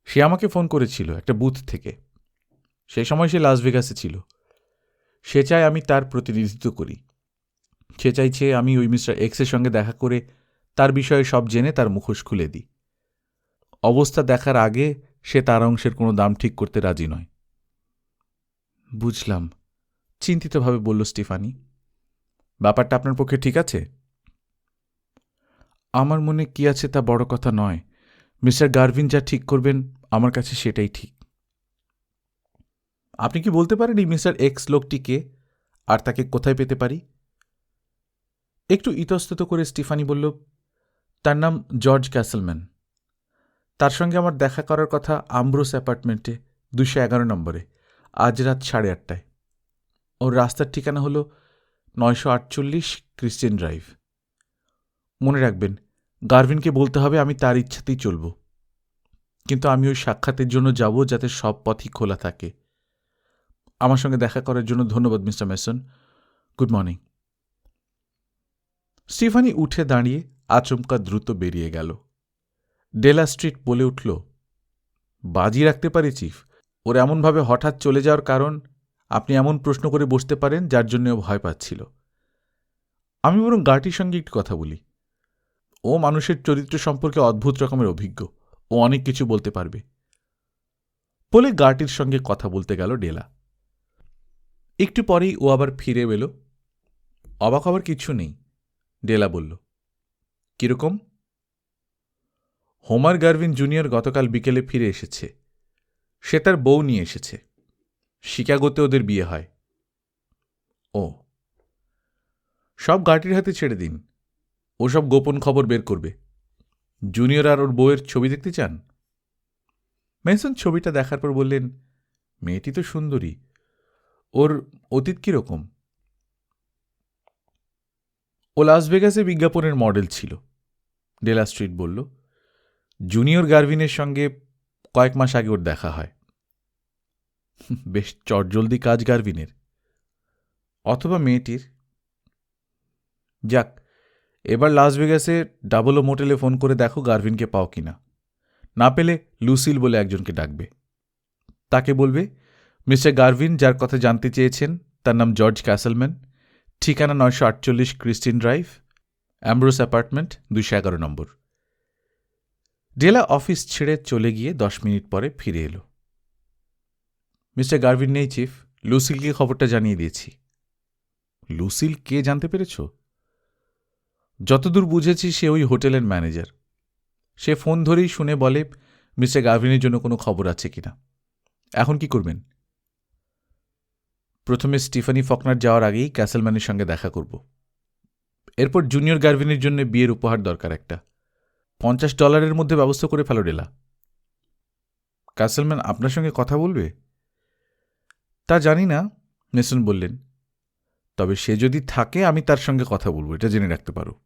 সে আমাকে ফোন করেছিল একটা বুথ থেকে। সেই সময় সে লাস ভেগাসে ছিল। সে চায় আমি তার প্রতিনিধিত্ব করি। সে চাইছে আমি ওই মিস্টার এক্সের সঙ্গে দেখা করে তার বিষয়ে সব জেনে তার মুখোশ খুলে দিই। অবস্থা দেখার আগে সে তার অংশের কোনো দাম ঠিক করতে রাজি নয়। বুঝলাম, চিন্তিতভাবে বলল স্টিফানি। ব্যাপারটা আপনার পক্ষে ঠিক আছে? আমার মনে কি আছে তা বড় কথা নয়। মিস্টার গারভিন যা ঠিক করবেন আমার কাছে সেটাই ঠিক। আপনি কি বলতে পারেন এই মিস্টার এক্স লোকটিকে আর তাকে কোথায় পেতে পারি? একটু ইতস্তত করে স্টিফানি বলল, তার নাম জর্জ ক্যাসেলম্যান। তার সঙ্গে আমার দেখা করার কথা আমব্রোস অ্যাপার্টমেন্টে 211 নম্বরে আজ রাত 8:30টায়। ওর রাস্তার ঠিকানা হল 948 ক্রিশ্চিয়ান ড্রাইভ। মনে রাখবেন, গারভিনকে বলতে হবে আমি তার ইচ্ছাতেই চলব, কিন্তু আমি ওই সাক্ষাতের জন্য যাব যাতে সব পথই খোলা থাকে। আমার সঙ্গে দেখা করার জন্য ধন্যবাদ mister Mason. Good morning. Stephanie উঠে দাঁড়িয়ে আচমকা দ্রুত বেরিয়ে গেল। ডেলা স্ট্রিট বলে উঠল, বাজি রাখতে পারি চিফ, ওর এমনভাবে হঠাৎ চলে যাওয়ার কারণ আপনি এমন প্রশ্ন করে বসতে পারেন যার জন্য ও ভয় পাচ্ছিল। আমি বরং গার্টির সঙ্গে একটু কথা বলি। ও মানুষের চরিত্র সম্পর্কে অদ্ভুত রকমের অভিজ্ঞ। ও অনেক কিছু বলতে পারবে। বলে গার্টির সঙ্গে কথা বলতে গেল ডেলা। একটু পরেই ও আবার ফিরে এলো। অবাক হবার কিছু নেই, ডেলা বলল। কিরকম? হোমার গারভিন জুনিয়র গতকাল বিকেলে ফিরে এসেছে। সে তার বউ নিয়ে এসেছে। শিকাগোতে ওদের বিয়ে হয়। ও, সব গার্টির হাতে ছেড়ে দিন। ও সব গোপন খবর বের করবে। জুনিয়র আর ওর বউয়ের ছবি দেখতে চান? মেসন ছবিটা দেখার পর বললেন, মেয়েটি তো সুন্দরী। ওর অতীত কীরকম? ও লাস ভেগাসে বিজ্ঞাপনের মডেল ছিল। ডেলা স্ট্রিট বলল। জুনিয়র গারভিনের সঙ্গে কয়েক মাস আগে ওর দেখা হয়। বেশ চটজলদি কাজ গারভিনের। অথবা মেয়েটির। যাক, এবার লাস ভেগাসে 00 মোটেলে ফোন করে দেখো গারভিনকে পাও কিনা। না পেলে লুসিল বলে একজনকে ডাকবে। তাকে বলবে মিস্টার গারভিন যার কথা জানতে চেয়েছেন তার নাম জর্জ ক্যাসেলম্যান, ঠিকানা 948 ক্রিস্টিন ড্রাইভ। অ্যাম্ব্রোস অ্যাপার্টমেন্ট 211 নম্বর। ডেলা অফিস ছেড়ে চলে গিয়ে 10 মিনিট পরে ফিরে এলো। মিস্টার গারভিন নেই চিফ, লুসিলকে খবরটা জানিয়ে দিয়েছি। লুসিল কে জানতে পেরেছ? যতদূর বুঝেছি সে ওই হোটেলের ম্যানেজার। সে ফোন ধরেই শুনে বলে মিস্টার গারভিনের জন্য কোনো খবর আছে কিনা। এখন কি করবেন? প্রথমে স্টিফানি ফকনার যাওয়ার আগেই ক্যাসেলম্যানের সঙ্গে দেখা করব। এরপর জুনিয়র গারভিনের জন্য বিয়ের উপহার দরকার একটা। $50 মধ্যে ব্যবস্থা করে ফেলো ডেলা। ক্যাসেলম্যান আপনার সঙ্গে কথা বলবে? তা জানি না, মেসন বললেন। তবে সে যদি থাকে আমি তার সঙ্গে কথা বলবো, এটা জেনে রাখতে পারো।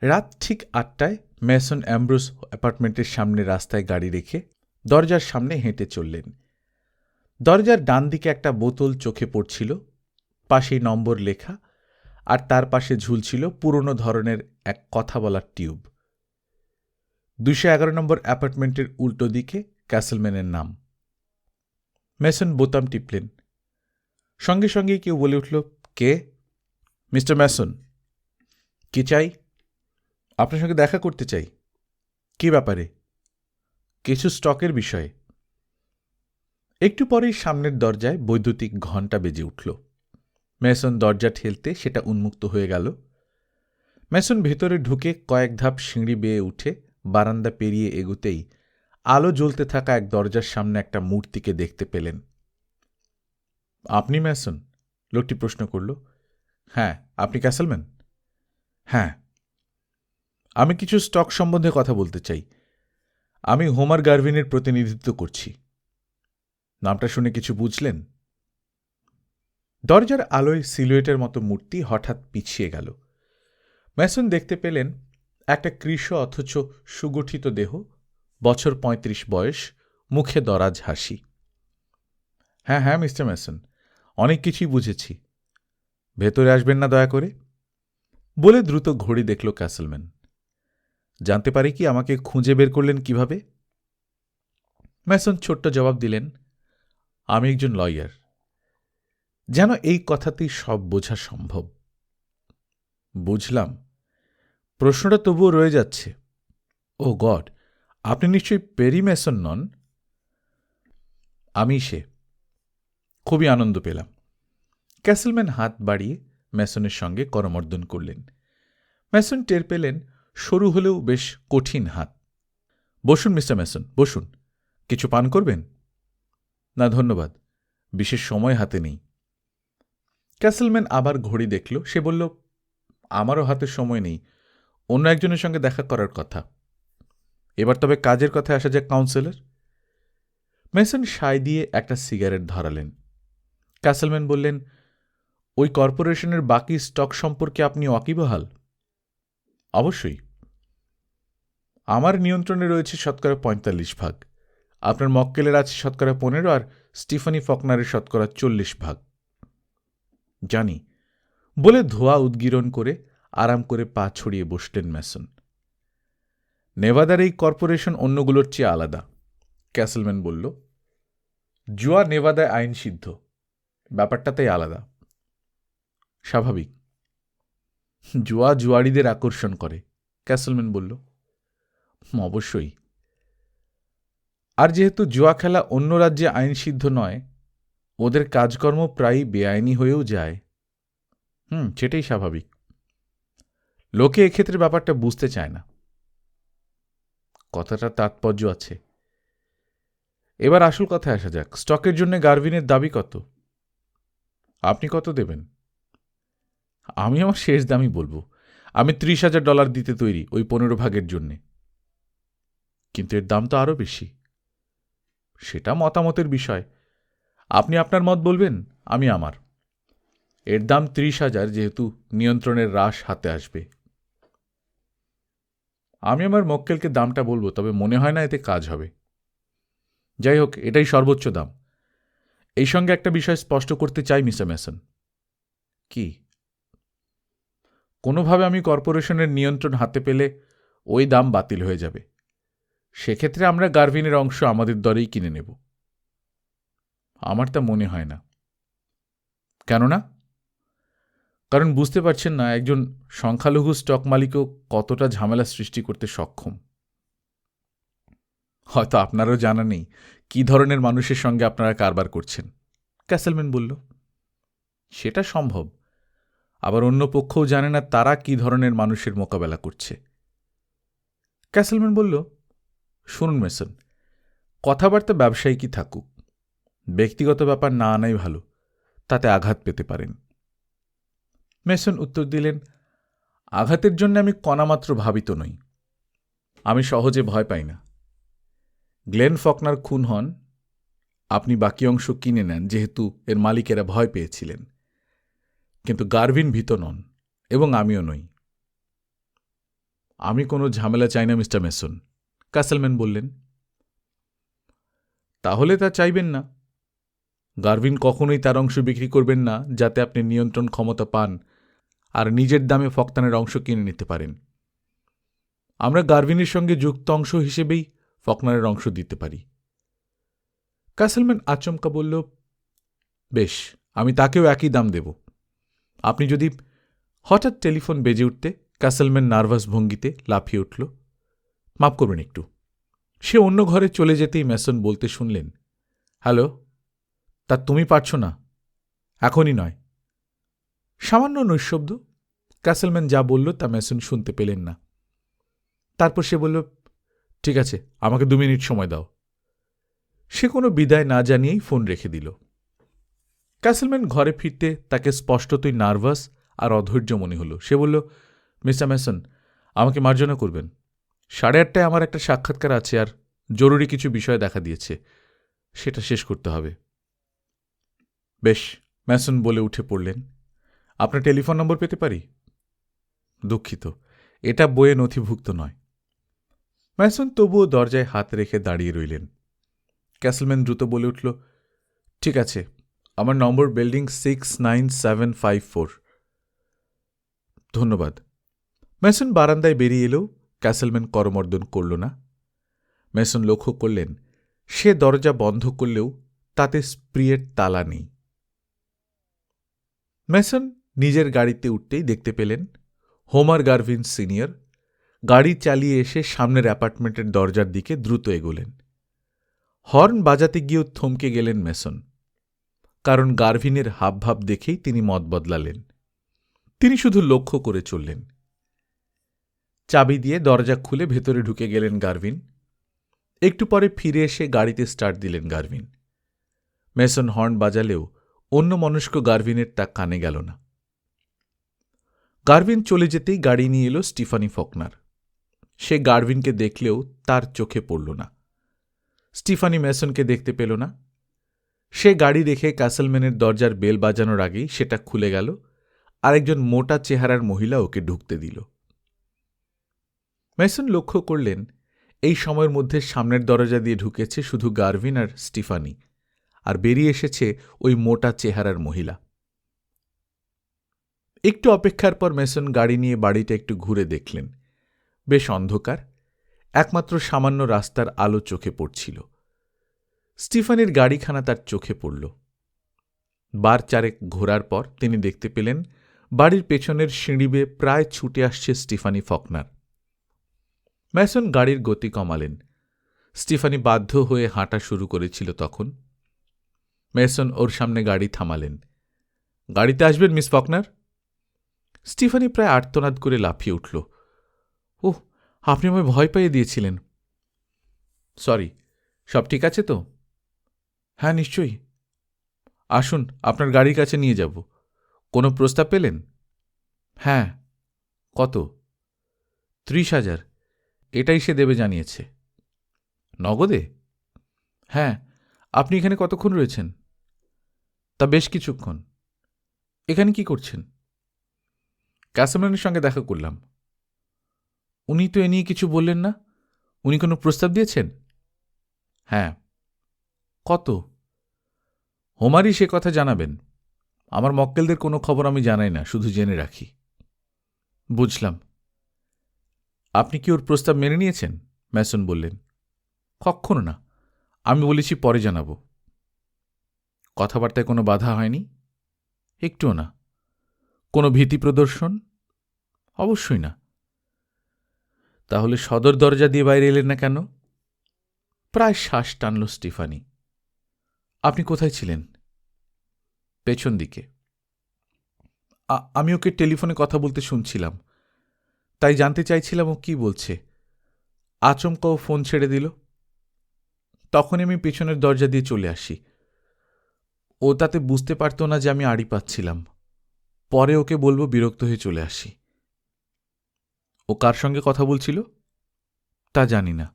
রাত ঠিক 8টায় মেসন অ্যাম্ব্রোস অ্যাপার্টমেন্টের সামনে রাস্তায় গাড়ি রেখে দরজার সামনে হেঁটে চললেন। দরজার ডান দিকে একটা বোতল চোখে পড়ছিল, পাশেই নম্বর লেখা, আর তার পাশে ঝুলছিল পুরনো ধরনের এক কথা বলার টিউব। 211 নম্বর অ্যাপার্টমেন্টের উল্টো দিকে ক্যাসেলম্যানের নাম। মেসন বোতাম টিপলেন। সঙ্গে সঙ্গেই কেউ বলে উঠল, কে? Mister Mason. কি চাই? আপনার সঙ্গে দেখা করতে চাই। কি ব্যাপারে? কিছু স্টকের বিষয়ে। একটু পরেই সামনের দরজায় বৈদ্যুতিক ঘণ্টা বেজে উঠল। মেসন দরজা ঠেলতে সেটা উন্মুক্ত হয়ে গেল। মেসন ভেতরে ঢুকে কয়েক ধাপ সিঁড়ি বেয়ে উঠে বারান্দা পেরিয়ে এগুতেই আলো জ্বলতে থাকা এক দরজার সামনে একটা মূর্তিকে দেখতে পেলেন। আপনি মেসন? লোকটি প্রশ্ন করল। হ্যাঁ, আপনি ক্যাসেলম্যান? হ্যাঁ। আমি কিছু স্টক সম্বন্ধে কথা বলতে চাই। আমি হোমার গারভিনের প্রতিনিধিত্ব করছি। নামটা শুনে কিছু বুঝলেন? দরজার আলোয় সিলুয়েটের মতো মূর্তি হঠাৎ পিছিয়ে গেল। মেসন দেখতে পেলেন একটা কৃশ অথচ সুগঠিত দেহ, বছর 35 বয়স, মুখে দরাজ হাসি। হ্যাঁ হ্যাঁ মিস্টার মেসন, অনেক কিছুই বুঝেছি। ভেতরে আসবেন না দয়া করে? বলে দ্রুত ঘড়ি দেখল ক্যাসেলম্যান। জানতে পারি কি আমাকে খুঁজে বের করলেন কিভাবে? মেসন ছোট্ট জবাব দিলেন, আমি একজন লয়ার। যেন এই কথাতেই সব বোঝা সম্ভব। বুঝলাম। প্রশ্নটা তবুও রয়ে যাচ্ছে। ও গড, আপনি নিশ্চয়ই পেরি মেসন নন? আমি সে। খুবই আনন্দ পেলাম। ক্যাসেলম্যান হাত বাড়িয়ে মেসনের সঙ্গে করমর্দন করলেন। মেসন টের পেলেন সরু হলেও বেশ কঠিন হাত। বসুন মিস্টার মেসন, বসুন। কিছু পান করবেন? না ধন্যবাদ, বিশেষ সময় হাতে নেই। ক্যাসেলম্যান আবার ঘড়ি দেখল। সে বলল, আমারও হাতে সময় নেই, অন্য একজনের সঙ্গে দেখা করার কথা। এবার তবে কাজের কথায় আসা যাক কাউন্সিলর। মেসন সায় দিয়ে একটা সিগারেট ধরালেন। ক্যাসেলম্যান বললেন, ওই কর্পোরেশনের বাকি স্টক সম্পর্কে আপনি ওয়াকিবহাল? অবশ্যই। আমার নিয়ন্ত্রণে রয়েছে 45%। আপনার মক্কেলের আছে 15%, আর স্টিফানি ফকনারের 40%। জানি, বলে ধোয়া উদ্গীরণ করে আরাম করে পা ছড়িয়ে বসলেন মেসন। নেভাদার এই কর্পোরেশন অন্যগুলোর চেয়ে আলাদা, ক্যাসেলম্যান বলল। জুয়া নেভাদায় আইন সিদ্ধ, ব্যাপারটা তাই আলাদা। স্বাভাবিক। জুয়া জুয়াড়িদের আকর্ষণ করে, ক্যাসেলম্যান বলল। অবশ্যই। আর যেহেতু জুয়া খেলা অন্য রাজ্যে আইন সিদ্ধ নয়, ওদের কাজকর্ম প্রায়ই বেআইনি হয়েও যায়। সেটাই স্বাভাবিক। লোকে এক্ষেত্রে ব্যাপারটা বুঝতে চায় না। কথাটা তাৎপর্য আছে। এবার আসল কথায় আসা যাক। স্টকের জন্য গারভিনের দাবি কত? আপনি কত দেবেন? আমি আমার শেষ দামই বলবো। আমি $30,000 দিতে তৈরি ওই 15 ভাগের জন্যে। কিন্তু এর দাম তো আরও বেশি। সেটা মতামতের বিষয়। আপনি আপনার মত বলবেন, আমি আমার। এর দাম 30,000, যেহেতু নিয়ন্ত্রণের হ্রাস হাতে আসবে। আমি আমার মক্কেলকে দামটা বলবো, তবে মনে হয় না এতে কাজ হবে। যাই হোক, এটাই সর্বোচ্চ দাম। এই সঙ্গে একটা বিষয় স্পষ্ট করতে চাই মিস্টার মেসন। কি? কোনোভাবে আমি কর্পোরেশনের নিয়ন্ত্রণ হাতে পেলে ওই দাম বাতিল হয়ে যাবে। সেক্ষেত্রে আমরা গারভিনের অংশ আমাদের দরেই কিনে নেব। আমার তা মনে হয় না। কেননা? কারণ বুঝতে পারছেন না একজন সংখ্যালঘু স্টক মালিকও কতটা ঝামেলা সৃষ্টি করতে সক্ষম। হয়তো আপনারও জানা নেই কী ধরনের মানুষের সঙ্গে আপনারা কারবার করছেন, ক্যাসেলম্যান বলল। সেটা সম্ভব, আবার অন্য পক্ষও জানে না তারা কী ধরনের মানুষের মোকাবেলা করছে। ক্যাসেলম্যান বলল, শুনুন মেসন, কথাবার্তা ব্যবসায়িকই থাকুক, ব্যক্তিগত ব্যাপার না আনাই ভালো, তাতে আঘাত পেতে পারেন। মেসন উত্তর দিলেন, আঘাতের জন্য আমি কণামাত্র ভাবিত নই। আমি সহজে ভয় পাই না। গ্লেন ফকনার খুন হন, আপনি বাকি অংশ কিনে নেন যেহেতু এর মালিকেরা ভয় পেয়েছিলেন, কিন্তু গারভিন ভীত নন, এবং আমিও নই। আমি কোনো ঝামেলা চাই না মিস্টার মেসন, ক্যাসেলম্যান বললেন। তাহলে তা চাইবেন না। গারভিন কখনোই তার অংশ বিক্রি করবেন না যাতে আপনি নিয়ন্ত্রণ ক্ষমতা পান আর নিজের দামে ফকনারের অংশ কিনে নিতে পারেন। আমরা গারভিনের সঙ্গে যুক্ত অংশ হিসেবেই ফকনারের অংশ দিতে পারি। ক্যাসেলম্যান আচমকা বলল, বেশ, আমি তাকেও একই দাম দেব। আপনি যদি... হঠাৎ টেলিফোন বেজে উঠতে ক্যাসেলম্যান নার্ভাস ভঙ্গিতে লাফিয়ে উঠল। মাপ করবেন একটু। সে অন্য ঘরে চলে যেতেই মেসন বলতে শুনলেন, হ্যালো, তা তুমি পারছ না? এখনই নয়। সামান্য নৈশব্দ। ক্যাসেলম্যান যা বলল তা মেসন শুনতে পেলেন না। তারপর সে বলল, ঠিক আছে, আমাকে 2 মিনিট সময় দাও। সে কোনো বিদায় না জানিয়েই ফোন রেখে দিল। ক্যাসেলম্যান ঘরে ফিরতে তাকে স্পষ্টতই নার্ভাস আর অধৈর্য মনে হল। সে বলল, মিস্টার মেসন, আমাকে মার্জনা করবেন। 8:30টায় আমার একটা সাক্ষাৎকার আছে আর জরুরি কিছু বিষয় দেখা দিয়েছে, সেটা শেষ করতে হবে। বেশ, মেসন বলে উঠে পড়লেন। আপনার টেলিফোন নম্বর পেতে পারি? দুঃখিত, এটা বইয়ে নথিভুক্ত নয়। মেসন তবুও দরজায় হাত রেখে দাঁড়িয়ে রইলেন। ক্যাসেলম্যান দ্রুত বলে উঠল, ঠিক আছে, আমার নম্বর বিল্ডিং 69754। ধন্যবাদ। মেসন বারান্দায় বেরিয়ে এলেও ক্যাসেলম্যান করমর্দন করল না। মেসন লক্ষ্য করলেন সে দরজা বন্ধ করলেও তাতে স্প্রিয়ের তালা নেই। মেসন নিজের গাড়িতে উঠতেই দেখতে পেলেন হোমার গারভিন সিনিয়র গাড়ি চালিয়ে এসে সামনের অ্যাপার্টমেন্টের দরজার দিকে দ্রুত এগোলেন। হর্ন বাজাতে গিয়েও থমকে গেলেন মেসন, কারণ গারভিনের হাবভাব দেখেই তিনি মত বদলালেন। তিনি শুধু লক্ষ্য করে চললেন। চাবি দিয়ে দরজা খুলে ভেতরে ঢুকে গেলেন গারভিন। একটু পরে ফিরে এসে গাড়িতে স্টার্ট দিলেন গারভিন। মেসন হর্ন বাজালেও অন্য মনস্ক গারভিনের তা কানে গেল না। গারভিন চলে যেতেই গাড়ি নিয়ে এলো স্টিফানি ফকনার। সে গারভিনকে দেখলেও তার চোখে পড়ল না। স্টিফানি মেসনকে দেখতে পেল না। সে গাড়ি রেখে ক্যাসেলম্যানের দরজার বেল বাজানোর আগেই সেটা খুলে গেল আর একজন মোটা চেহারার মহিলা ওকে ঢুকতে দিল। মেসন লক্ষ্য করলেন এই সময়ের মধ্যে সামনের দরজা দিয়ে ঢুকেছে শুধু গারভিন আর স্টিফানি, আর বেরিয়ে এসেছে ওই মোটা চেহারার মহিলা। একটু অপেক্ষার পর মেসন গাড়ি নিয়ে বাড়িটা একটু ঘুরে দেখলেন। বেশ অন্ধকার, একমাত্র সামান্য রাস্তার আলো চোখে পড়ছিল। স্টিফানির গাড়িখানা তার চোখে পড়ল। বার চারেক ঘোরার পর তিনি দেখতে পেলেন বাড়ির পেছনের সিঁড়ি বেয়ে প্রায় ছুটে আসছে স্টিফানি ফকনার। মেসন গাড়ির গতি কমালেন। স্টিফানি বাধ্য হয়ে হাঁটা শুরু করেছিল তখন। মেসন ওর সামনে গাড়ি থামালেন। গাড়িতে আসবেন মিস ফকনার? স্টিফানি প্রায় আর্তনাদ করে লাফিয়ে উঠল। ওহ, আপনি আমায় ভয় পাইয়ে দিয়েছিলেন। সরি, সব ঠিক আছে তো? হ্যাঁ, নিশ্চয়ই। আসুন, আপনার গাড়ির কাছে নিয়ে যাব। কোনো প্রস্তাব পেলেন? হ্যাঁ। কত? 30,000। এটাই সে দেবে জানিয়েছে। নগদে? হ্যাঁ। আপনি এখানে কতক্ষণ রয়েছেন? তা বেশ কিছুক্ষণ। এখানে কি করছেন? ক্যাসেলম্যানের সঙ্গে দেখা করলাম। উনি তো এ নিয়ে কিছু বললেন না। উনি কোনো প্রস্তাব দিয়েছেন? হ্যাঁ। কত? হোমারই সে কথা জানাবেন। আমার মক্কেলদের কোনো খবর আমি জানাই না, শুধু জেনে রাখি। বুঝলাম। আপনি কি ওর প্রস্তাব মেনে নিয়েছেন? ম্যাসন বললেন। কক্ষনো না, আমি বলেছি পরে জানাব। কথাবার্তায় কোনো বাধা হয়নি? একটুও না। কোনো ভীতি প্রদর্শন? অবশ্যই না। তাহলে সদর দরজা দিয়ে বাইরে এলেন না কেন? প্রায় শ্বাস টানল স্টিফানি। আপনি কোথায় ছিলেন? পেছন দিকে। আমি ওকে টেলিফোনে কথা বলতে শুনছিলাম, তাই জানতে চাইছিলাম ও কি বলছে। আচমকা ও ফোন ছেড়ে দিল। তখনই আমি পেছনের দরজা দিয়ে চলে আসি। ও তাতে বুঝতে পারত না যে আমি আড়ি পাচ্ছিলাম। পরে ওকে বলবো বিরক্ত হয়ে চলে আসি। ও কার সঙ্গে কথা বলছিল তা জানি না।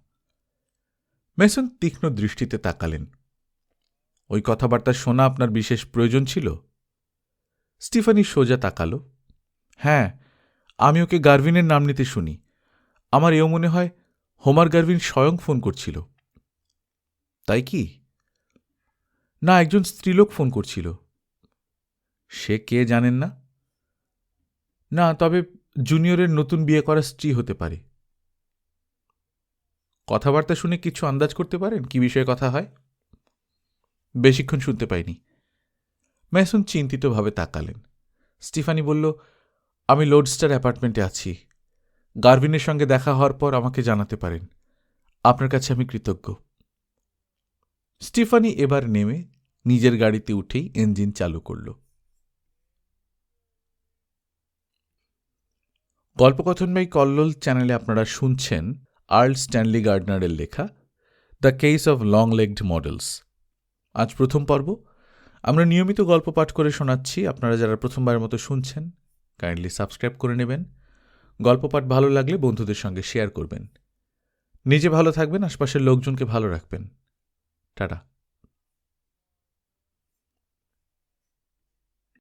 মেসন তীক্ষ্ণ দৃষ্টিতে তাকালেন। ওই কথাবার্তা শোনা আপনার বিশেষ প্রয়োজন ছিল? স্টিফানি সোজা তাকালো। হ্যাঁ, আমি ওকে গার্ভিনের নাম নিতে শুনি। আমার এও মনে হয় হোমার গার্ভিন স্বয়ং ফোন করছিল। তাই কি? না, একজন স্ত্রীলোক ফোন করছিল। সে কে জানেন না? না, তবে জুনিয়রের নতুন বিয়ে করা স্ত্রী হতে পারে। কথাবার্তা শুনে কিছু আন্দাজ করতে পারেন কি বিষয়ে কথা হয়? বেশিক্ষণ শুনতে পাইনি। মেসন চিন্তিতভাবে তাকালেন। স্টিফানি বলল, আমি লোডস্টার অ্যাপার্টমেন্টে আছি। গার্ভিনের সঙ্গে দেখা হওয়ার পর আমাকে জানাতে পারেন। আপনার কাছে আমি কৃতজ্ঞ। স্টিফানি এবার নেমে নিজের গাড়িতে উঠেই ইঞ্জিন চালু করল। গল্পকথন বাই কল্লোল চ্যানেলে আপনারা শুনছেন আর্ল স্ট্যানলি গার্ডনারের লেখা the case of long legged models. আজ প্রথম পর্ব। আমরা নিয়মিত গল্প পাঠ করে শোনাচ্ছি। আপনারা যারা প্রথমবারের মতো শুনছেন কাইন্ডলি সাবস্ক্রাইব করে নেবেন। গল্প পাঠ ভালো লাগলে বন্ধুদের সঙ্গে শেয়ার করবেন। নিজে ভালো থাকবেন, আশপাশের লোকজনকে ভালো রাখবেন। টাটা।